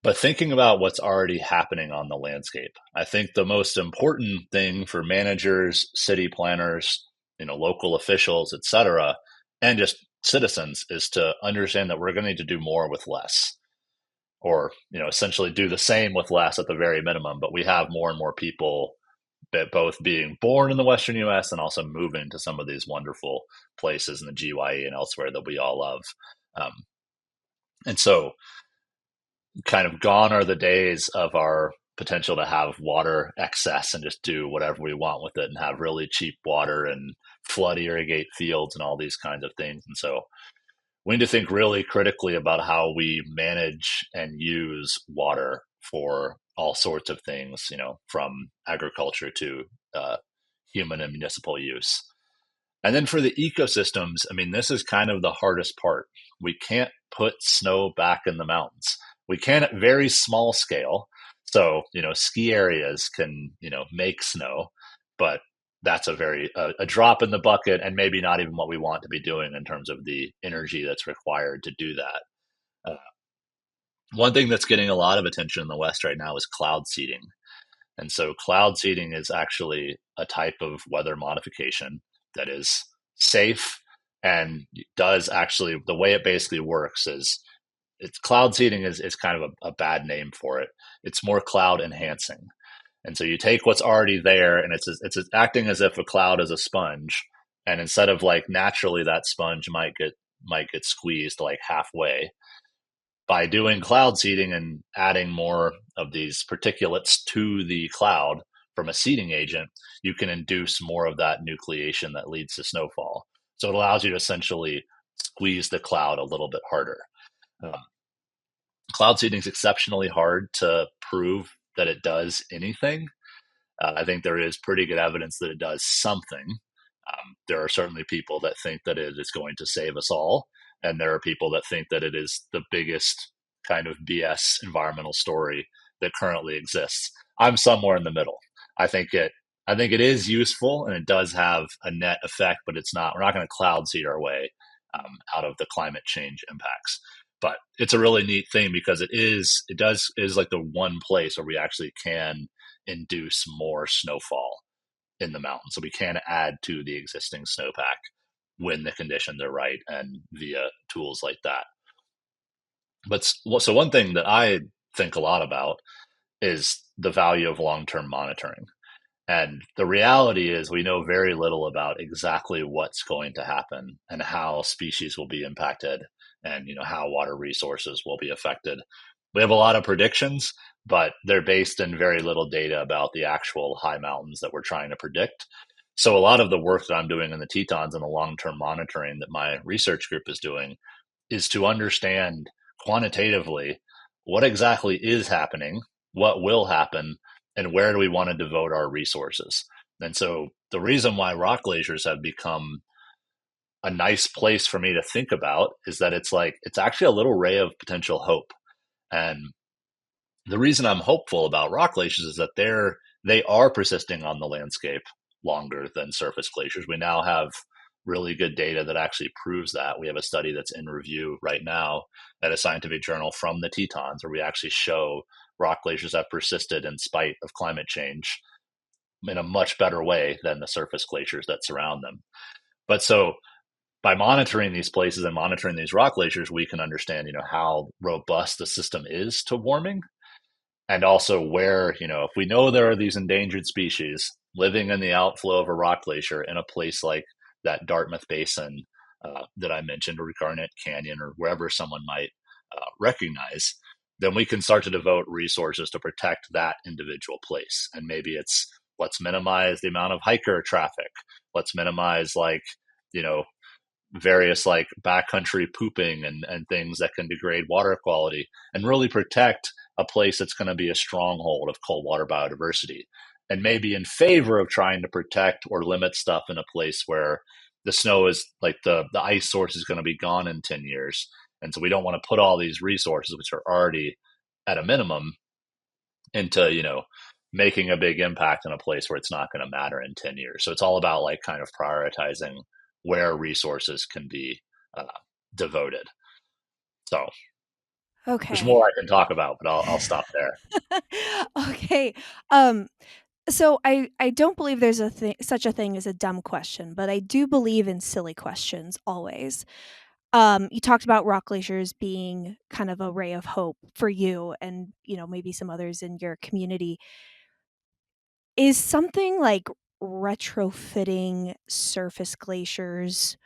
But thinking about what's already happening on the landscape, I think the most important thing for managers, city planners, local officials, et cetera, and just citizens is to understand that we're going to need to do more with less, or essentially do the same with less at the very minimum. But we have more and more people that both being born in the Western U.S. and also moving to some of these wonderful places in the GYE and elsewhere that we all love. Um, and so kind of gone are the days of our potential to have water excess and just do whatever we want with it and have really cheap water and flood irrigate fields and all these kinds of things. And so we need to think really critically about how we manage and use water for all sorts of things, from agriculture to human and municipal use. And then for the ecosystems, I mean, this is kind of the hardest part. We can't put snow back in the mountains. We can at very small scale. So, ski areas can, make snow, but that's a drop in the bucket and maybe not even what we want to be doing in terms of the energy that's required to do that. Uh, One thing that's getting a lot of attention in the West right now is cloud seeding. And so cloud seeding is actually a type of weather modification that is safe and does actually, the way it basically works is, it's cloud seeding is kind of a bad name for it. It's more cloud enhancing. And so you take what's already there and it's acting as if a cloud is a sponge. And instead of like naturally that sponge might get squeezed like halfway, by doing cloud seeding and adding more of these particulates to the cloud from a seeding agent, you can induce more of that nucleation that leads to snowfall. So it allows you to essentially squeeze the cloud a little bit harder. Um, Cloud seeding is exceptionally hard to prove that it does anything. I think there is pretty good evidence that it does something. There are certainly people that think that it is going to save us all, and there are people that think that it is the biggest kind of BS environmental story that currently exists. I'm somewhere in the middle. I think it. I think it is useful and it does have a net effect, but it's not. We're not going to cloud seed our way out of the climate change impacts. But it's a really neat thing because it is like the one place where we actually can induce more snowfall in the mountains. So we can add to the existing snowpack when the conditions are right and via tools like that. But so one thing that I think a lot about is the value of long-term monitoring. And the reality is we know very little about exactly what's going to happen and how species will be impacted and how water resources will be affected. We have a lot of predictions, but they're based in very little data about the actual high mountains that we're trying to predict. So a lot of the work that I'm doing in the Tetons and the long-term monitoring that my research group is doing is to understand quantitatively what exactly is happening, what will happen, and where do we want to devote our resources. And so the reason why rock glaciers have become a nice place for me to think about is that it's actually a little ray of potential hope. And the reason I'm hopeful about rock glaciers is that they are persisting on the landscape longer than surface glaciers. We now have really good data that actually proves that. We have a study that's in review right now at a scientific journal from the Tetons where we actually show rock glaciers have persisted in spite of climate change in a much better way than the surface glaciers that surround them. But so by monitoring these places and monitoring these rock glaciers, we can understand, how robust the system is to warming, and also where, if we know there are these endangered species living in the outflow of a rock glacier in a place like that Dartmouth Basin that I mentioned, or Garnet Canyon, or wherever someone might recognize, then we can start to devote resources to protect that individual place. And maybe it's, let's minimize the amount of hiker traffic. Let's minimize you know, various like backcountry pooping and things that can degrade water quality and really protect a place that's going to be a stronghold of cold water biodiversity, and maybe in favor of trying to protect or limit stuff in a place where the snow is like the ice source is going to be gone in 10 years. And so we don't want to put all these resources, which are already at a minimum, into, making a big impact in a place where it's not going to matter in 10 years. So it's all about like kind of prioritizing where resources can be uh, devoted. So there's Okay. more I can talk about, but I'll stop there. Okay. Um, so I don't believe there's such a thing as a dumb question, but I do believe in silly questions always. You talked about rock glaciers being kind of a ray of hope for you and, maybe some others in your community. Is something like retrofitting surface glaciers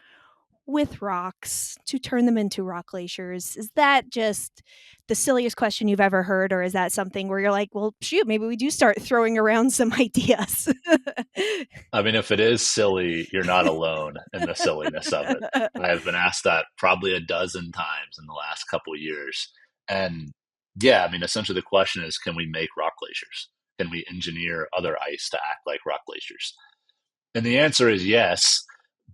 with rocks to turn them into rock glaciers, is that just the silliest question you've ever heard? Or is that something where you're like, well, shoot, maybe we do start throwing around some ideas? I mean, if it is silly, you're not alone in the silliness of it. I have been asked that probably a dozen times in the last couple of years. And yeah, I mean, essentially the question is, can we make rock glaciers? Can we engineer other ice to act like rock glaciers? And the answer is yes,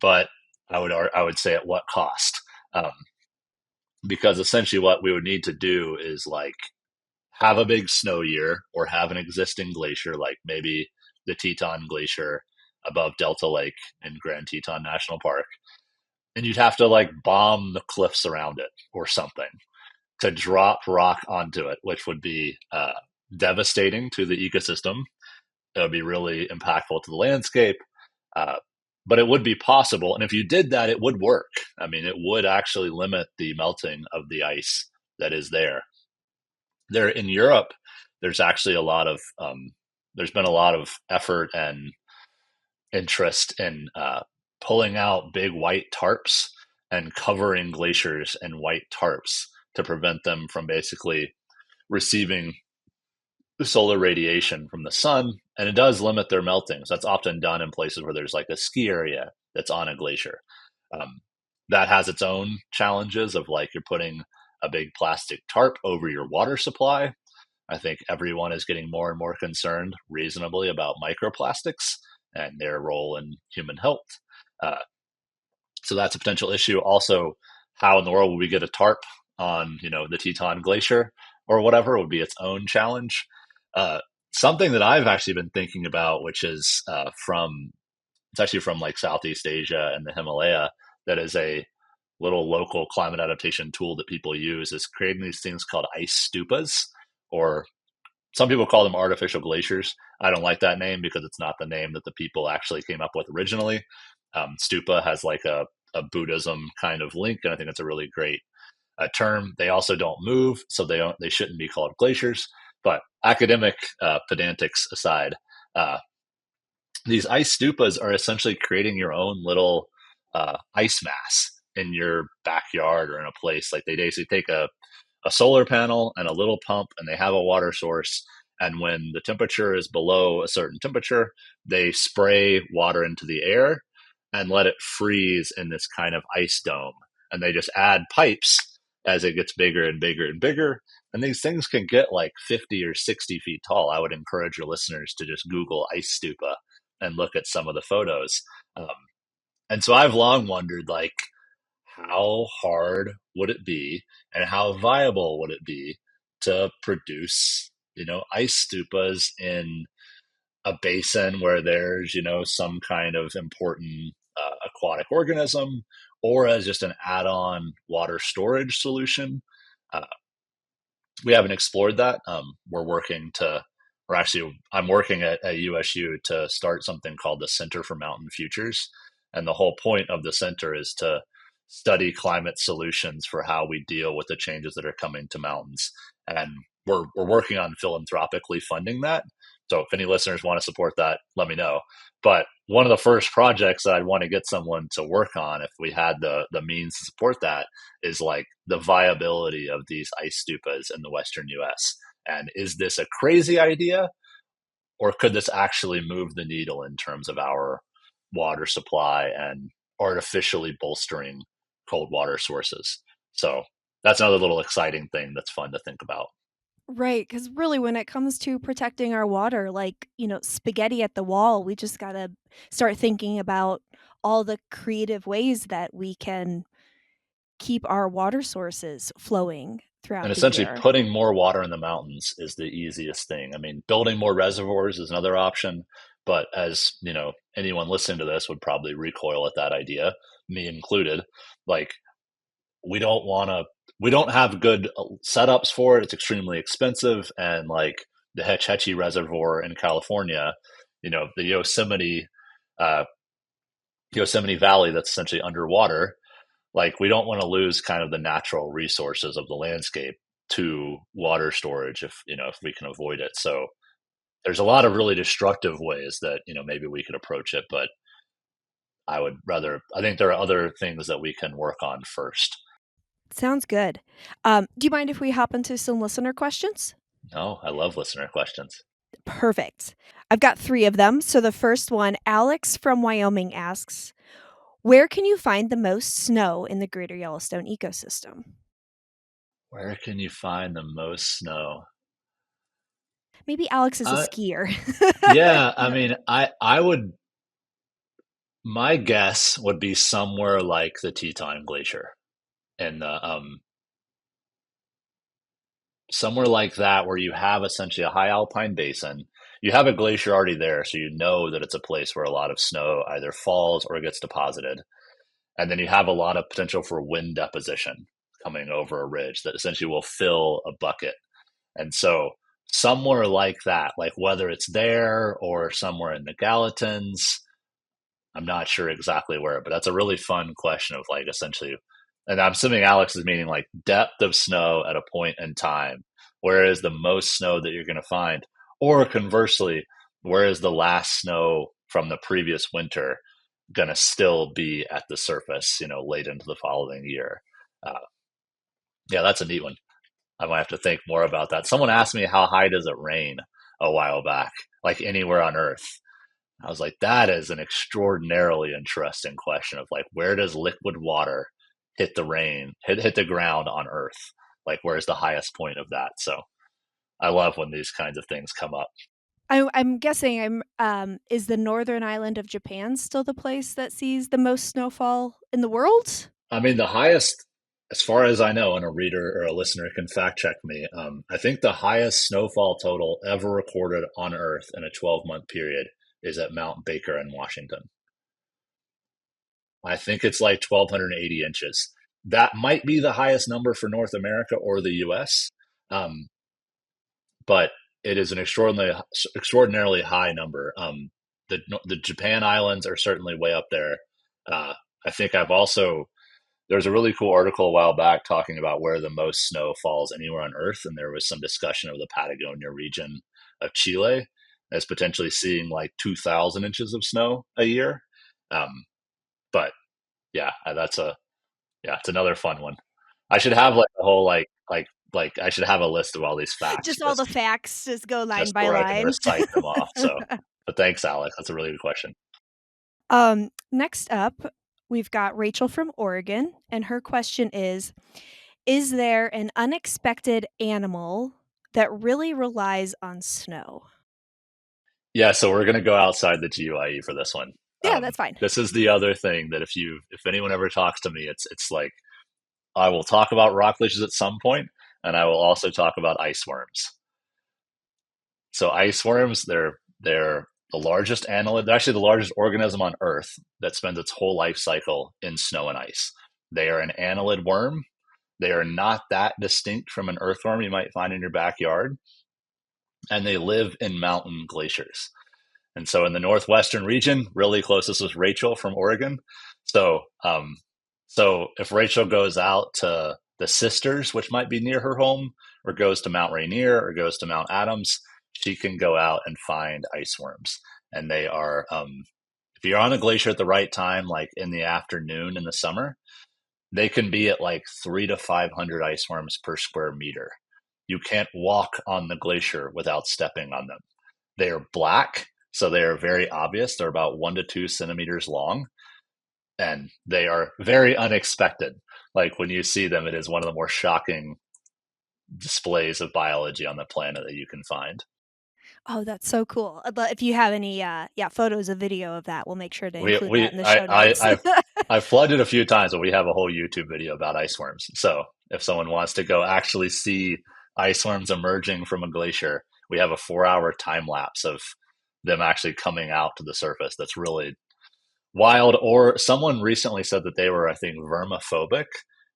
but I would say at what cost? Um, because essentially what we would need to do is like have a big snow year or have an existing glacier, like maybe the Teton Glacier above Delta Lake in Grand Teton National Park, and you'd have to like bomb the cliffs around it or something to drop rock onto it, which would be devastating to the ecosystem. It would be really impactful to the landscape, uh, but it would be possible. And if you did that, it would work. I mean, it would actually limit the melting of the ice that is there. There in Europe, there's actually a lot of there's been a lot of effort and interest in pulling out big white tarps and covering glaciers in white tarps to prevent them from basically receiving solar radiation from the sun, and it does limit their melting. So that's often done in places where there's like a ski area that's on a glacier. Um, that has its own challenges of like you're putting a big plastic tarp over your water supply. I think everyone is getting more and more concerned, reasonably, about microplastics and their role in human health. Uh, so that's a potential issue. Also, how in the world would we get a tarp on the Teton Glacier or whatever would be its own challenge. Uh, Something that I've actually been thinking about, which is from it's actually from like Southeast Asia and the Himalaya, that is a little local climate adaptation tool that people use, is creating these things called ice stupas, or some people call them artificial glaciers. I don't like that name because it's not the name that the people actually came up with originally. Stupa has like a Buddhism kind of link, and I think it's a really great term. They also don't move, so they shouldn't be called glaciers. But academic pedantics aside, uh, these ice stupas are essentially creating your own little ice mass in your backyard or in a place. Like they basically take a solar panel and a little pump, and they have a water source. And when the temperature is below a certain temperature, they spray water into the air and let it freeze in this kind of ice dome. And they just add pipes as it gets bigger and bigger and bigger. And these things can get like 50 or 60 feet tall. I would encourage your listeners to just Google ice stupa and look at some of the photos. Um, and so I've long wondered, like, how hard would it be and how viable would it be to produce, ice stupas in a basin where there's, some kind of important aquatic organism, or as just an add-on water storage solution. Uh, we haven't explored that. I'm working at USU to start something called the Center for Mountain Futures. And the whole point of the center is to study climate solutions for how we deal with the changes that are coming to mountains. And we're working on philanthropically funding that. So if any listeners want to support that, let me know. But one of the first projects that I'd want to get someone to work on, if we had the means to support that, is like the viability of these ice stupas in the Western US. And is this a crazy idea, or could this actually move the needle in terms of our water supply and artificially bolstering cold water sources? So that's another little exciting thing that's fun to think about. Right, because really, when it comes to protecting our water, like, spaghetti at the wall, we just gotta start thinking about all the creative ways that we can keep our water sources flowing And throughout the essentially, year. putting more water in the mountains is the easiest thing. I mean, building more reservoirs is another option. But as anyone listening to this would probably recoil at that idea, me included. Like, we don't want to we don't have good setups for it. It's extremely expensive, and like the Hetch Hetchy Reservoir in California, the uh, Yosemite Valley that's essentially underwater. Like, we don't want to lose kind of the natural resources of the landscape to water storage if we can avoid it. So there's a lot of really destructive ways that maybe we could approach it, but I think there are other things that we can work on first. Sounds good. Do you mind if we hop into some listener questions? No, I love listener questions. Perfect. I've got 3 of them. So the first one, Alex from Wyoming asks, "Where can you find the most snow in the Greater Yellowstone ecosystem?" Where can you find the most snow? Maybe Alex is a Uh, skier. yeah, I mean, I would My guess would be somewhere like the Teton Glacier and somewhere like that where you have essentially a high alpine basin. You have a glacier already there, so you know that it's a place where a lot of snow either falls or gets deposited. And then you have a lot of potential for wind deposition coming over a ridge that essentially will fill a bucket. And so somewhere like that, like whether it's there or somewhere in the Gallatins, I'm not sure exactly where, but that's a really fun question of like essentially, and I'm assuming Alex is meaning like depth of snow at a point in time. Where is the most snow that you're going to find? Or conversely, where is the last snow from the previous winter going to still be at the surface, late into the following year? Uh, yeah, that's a neat one. I might have to think more about that. Someone asked me how high does it rain a while back, like anywhere on Earth. I was like, that is an extraordinarily interesting question of like, where does liquid water hit the rain, hit the ground on Earth? Like, where's the highest point of that? So I love when these kinds of things come up. I'm guessing is the northern island of Japan still the place that sees the most snowfall in the world? I mean, the highest, as far as I know, and a reader or a listener can fact check me, I think the highest snowfall total ever recorded on Earth in a 12-month period is at Mount Baker in Washington. I think it's like 1,280 inches. That might be the highest number for North America or the US, um, but it is an extraordinarily high number. The Japan Islands are certainly way up there. Uh, I think I've also there's a really cool article a while back talking about where the most snow falls anywhere on Earth, and there was some discussion of the Patagonia region of Chile as potentially seeing like 2,000 inches of snow a year. Um, but yeah, it's another fun one. I should have like a whole like I should have a list of all these facts Just all the facts just go line just by where I can line. recite them off. So, but thanks, Alex. That's a really good question. Next up, we've got Rachel from Oregon, and her question is there an unexpected animal that really relies on snow? Yeah, so we're gonna go outside the GUIE for this one. Yeah, that's fine. This is the other thing that if anyone ever talks to me, it's like I will talk about rock glitches at some point, and I will also talk about ice worms. So ice worms, they're the largest annelid, they're actually the largest organism on Earth that spends its whole life cycle in snow and ice. They are an annelid worm. They are not that distinct from an earthworm you might find in your backyard, and they live in mountain glaciers. And so in the northwestern region, really closest was Rachel from Oregon. So, so if Rachel goes out to the Sisters, which might be near her home, or goes to Mount Rainier, or goes to Mount Adams, she can go out and find ice worms. And they are, if you're on a glacier at the right time, like in the afternoon in the summer, they can be at like 3 to 500 ice worms per square meter. You can't walk on the glacier without stepping on them. They are black, so they are very obvious. They're about 1 to 2 centimeters long, and they are very unexpected. Like when you see them, it is one of the more shocking displays of biology on the planet that you can find. Oh, that's so cool. If you have any, yeah, photos or video of that, we'll make sure to We include that we in the show notes. I've flooded a few times, but we have a whole YouTube video about ice worms. So if someone wants to go actually see ice worms emerging from a glacier, we have a 4 hour time lapse of them actually coming out to the surface. That's really wild. Or someone recently said that they were, I think, vermophobic,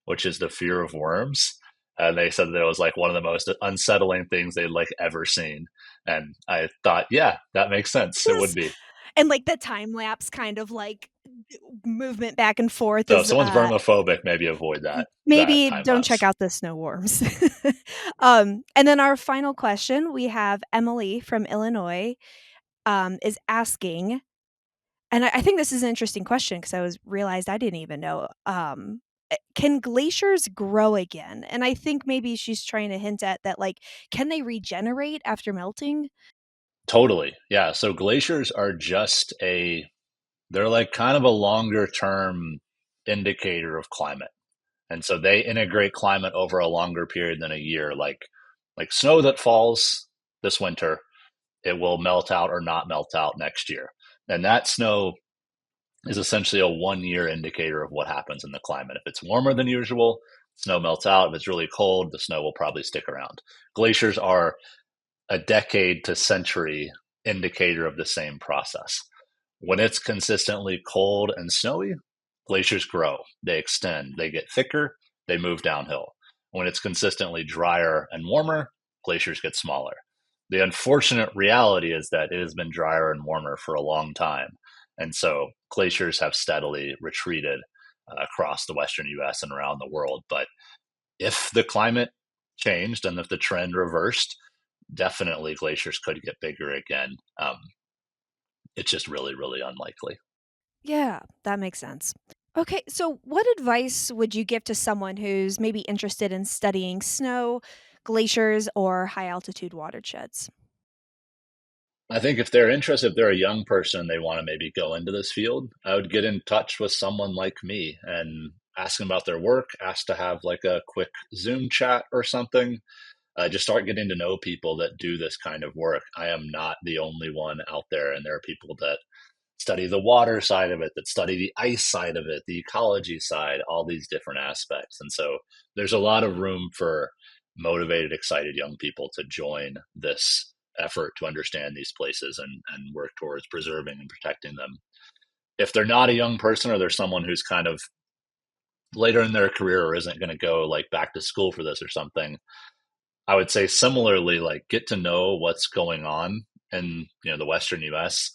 which is the fear of worms. And they said that it was like one of the most unsettling things they'd like ever seen. And I thought, yeah, that makes sense. It would Yes. be. And, like, the time lapse kind of, like, movement back and forth So if is, someone's vermophobic, maybe avoid that maybe time don't check lapse. out the snow worms. And then our final question, we have Emily from Illinois, is asking, and I think this is an interesting question because realized I didn't even know, can glaciers grow again? And I think maybe she's trying to hint at that, like, can they regenerate after melting? Totally. Yeah. So glaciers are they're like kind of a longer term indicator of climate. And so they integrate climate over a longer period than a year. Like snow that falls this winter, it will melt out or not melt out next year. And that snow is essentially a 1 year indicator of what happens in the climate. If it's warmer than usual, snow melts out. If it's really cold, the snow will probably stick around. Glaciers are a decade to century indicator of the same process. When it's consistently cold and snowy, glaciers grow, they extend, they get thicker, they move downhill. When it's consistently drier and warmer, glaciers get smaller. The unfortunate reality is that it has been drier and warmer for a long time. And so glaciers have steadily retreated across the Western US and around the world. But if the climate changed and if the trend reversed, definitely glaciers could get bigger again. It's just really, really unlikely. Yeah, that makes sense. Okay, so what advice would you give to someone who's maybe interested in studying snow, glaciers, or high altitude watersheds? I think if they're interested, if they're a young person, they want to maybe go into this field, I would get in touch with someone like me and ask them about their work, ask to have like a quick Zoom chat or something. Just start getting to know people that do this kind of work. I am not the only one out there, and there are people that study the water side of it, that study the ice side of it, the ecology side, all these different aspects. And so there's a lot of room for motivated, excited young people to join this effort to understand these places and work towards preserving and protecting them. If they're not a young person or there's someone who's kind of later in their career or isn't going to go like back to school for this or something, I would say similarly, like get to know what's going on in the Western US.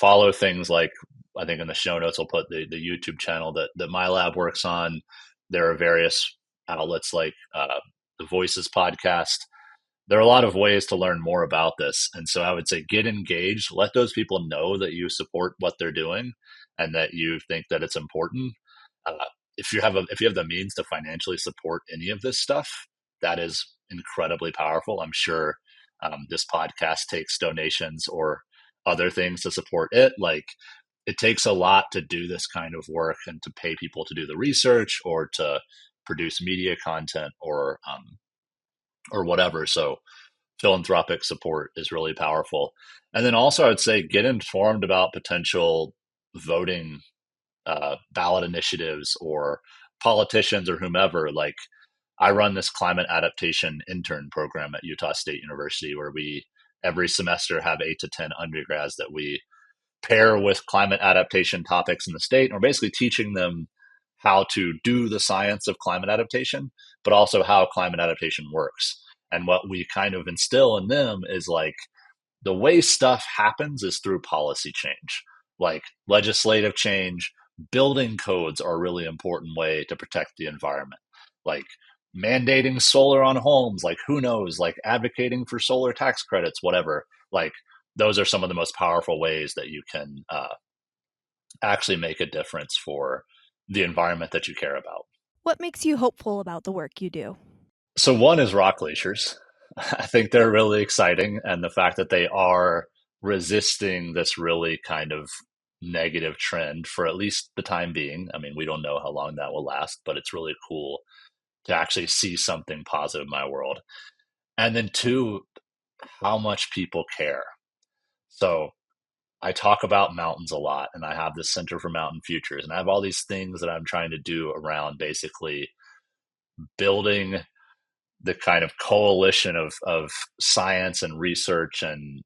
Follow things like, I think in the show notes, I'll put the YouTube channel that my lab works on. There are various outlets like the Voices podcast. There are a lot of ways to learn more about this. And so I would say get engaged, let those people know that you support what they're doing and that you think that it's important. Uh, if you have the means to financially support any of this stuff, that is incredibly powerful. I'm sure this podcast takes donations or other things to support it. Like it takes a lot to do this kind of work and to pay people to do the research or to produce media content or whatever. So philanthropic support is really powerful. And then also, I would say get informed about potential voting ballot initiatives or politicians or whomever. Like I run this climate adaptation intern program at Utah State University where we every semester have 8 to 10 undergrads that we pair with climate adaptation topics in the state. And we're basically teaching them how to do the science of climate adaptation, but also how climate adaptation works. And what we kind of instill in them is like the way stuff happens is through policy change, like legislative change. Building codes are a really important way to protect the environment. Like mandating solar on homes, like who knows, like advocating for solar tax credits, whatever. Like those are some of the most powerful ways that you can actually make a difference for the environment that you care about. What makes you hopeful about the work you do? So one is rock glaciers. I think they're really exciting, and the fact that they are resisting this really kind of negative trend for at least the time being. I mean, we don't know how long that will last, but it's really cool to actually see something positive in my world. And then two, how much people care. So I talk about mountains a lot, and I have this Center for Mountain Futures, and I have all these things that I'm trying to do around basically building the kind of coalition of science and research and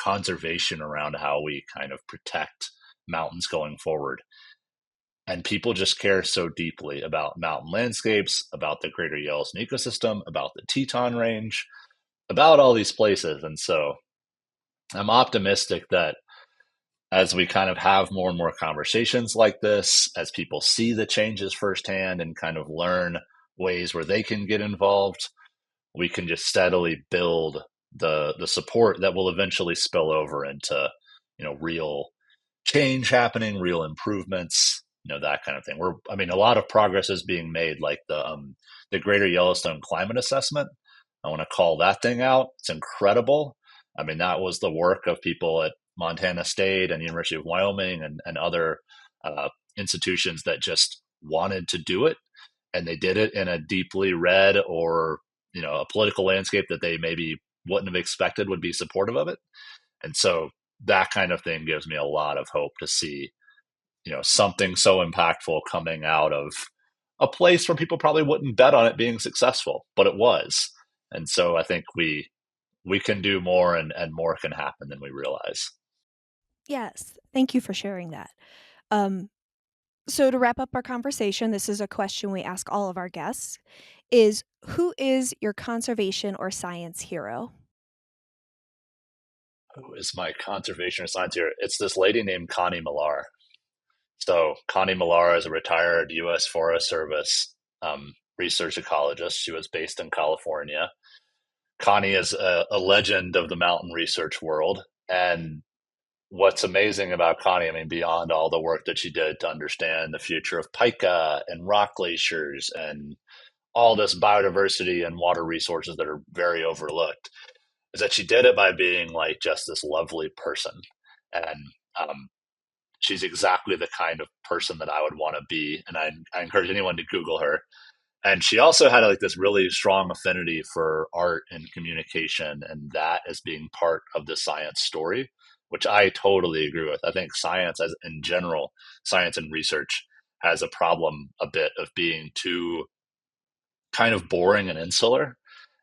conservation around how we kind of protect mountains going forward. And people just care so deeply about mountain landscapes, about the Greater Yellowstone Ecosystem, about the Teton Range, about all these places. And so I'm optimistic that as we kind of have more and more conversations like this, as people see the changes firsthand and kind of learn ways where they can get involved, we can just steadily build the support that will eventually spill over into real change happening, real improvements, that kind of thing. I mean, a lot of progress is being made, like the Greater Yellowstone Climate Assessment. I want to call that thing out. It's incredible. I mean, that was the work of people at Montana State and University of Wyoming and other institutions that just wanted to do it, and they did it in a deeply red or a political landscape that they maybe wouldn't have expected would be supportive of it. And so that kind of thing gives me a lot of hope to see something so impactful coming out of a place where people probably wouldn't bet on it being successful, but it was. And so I think we can do more, and more can happen than we realize. Yes, thank you for sharing that. Um, so to wrap up our conversation, this is a question we ask all of our guests, is who is your conservation or science hero? Who is my conservation science here? It's this lady named Connie Millar. So Connie Millar is a retired U.S. Forest Service research ecologist. She was based in California. Connie is a legend of the mountain research world. And what's amazing about Connie, I mean, beyond all the work that she did to understand the future of pika and rock glaciers and all this biodiversity and water resources that are very overlooked, is that she did it by being like just this lovely person. And she's exactly the kind of person that I would want to be. And I encourage anyone to Google her. And she also had like this really strong affinity for art and communication, and that as being part of the science story, which I totally agree with. I think science, as in general, science and research has a problem a bit of being too kind of boring and insular,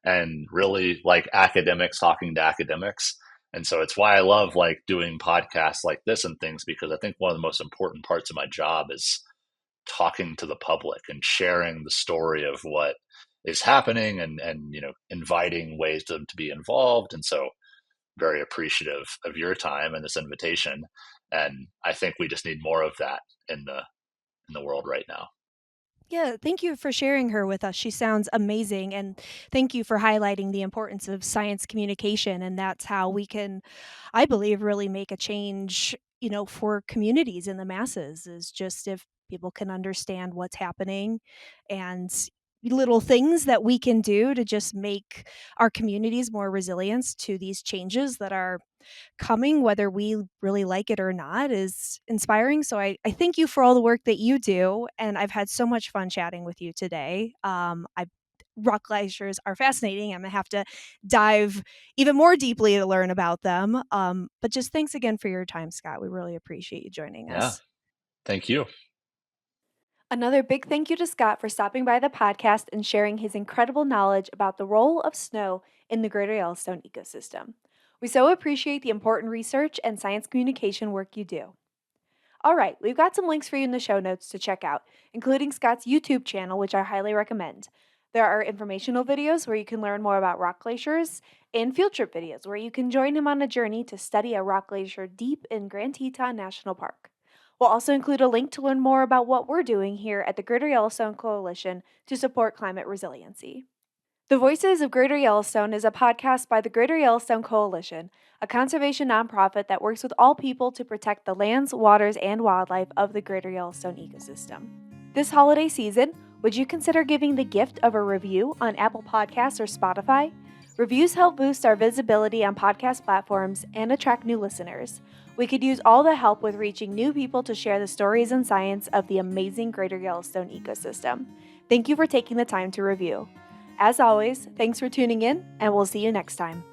and really like academics talking to academics. And so it's why I love like doing podcasts like this and things, because I think one of the most important parts of my job is talking to the public and sharing the story of what is happening, and inviting ways to them to be involved. And so very appreciative of your time and this invitation, and I think we just need more of that in the world right now. Yeah, thank you for sharing her with us. She sounds amazing. And thank you for highlighting the importance of science communication. And that's how we can, I believe, really make a change, for communities and the masses, is just if people can understand what's happening and little things that we can do to just make our communities more resilient to these changes that are coming, whether we really like it or not, is inspiring. So I thank you for all the work that you do. And I've had so much fun chatting with you today. Rock glaciers are fascinating. I'm going to have to dive even more deeply to learn about them. But just thanks again for your time, Scott. We really appreciate you joining Yeah, us. thank you. Another big thank you to Scott for stopping by the podcast and sharing his incredible knowledge about the role of snow in the Greater Yellowstone ecosystem. We so appreciate the important research and science communication work you do. All right, we've got some links for you in the show notes to check out, including Scott's YouTube channel, which I highly recommend. There are informational videos where you can learn more about rock glaciers, and field trip videos where you can join him on a journey to study a rock glacier deep in Grand Teton National Park. We'll also include a link to learn more about what we're doing here at the Greater Yellowstone Coalition to support climate resiliency. The Voices of Greater Yellowstone is a podcast by the Greater Yellowstone Coalition, a conservation nonprofit that works with all people to protect the lands, waters, and wildlife of the Greater Yellowstone ecosystem. This holiday season, would you consider giving the gift of a review on Apple Podcasts or Spotify? Reviews help boost our visibility on podcast platforms and attract new listeners. We could use all the help with reaching new people to share the stories and science of the amazing Greater Yellowstone ecosystem. Thank you for taking the time to review. As always, thanks for tuning in, and we'll see you next time.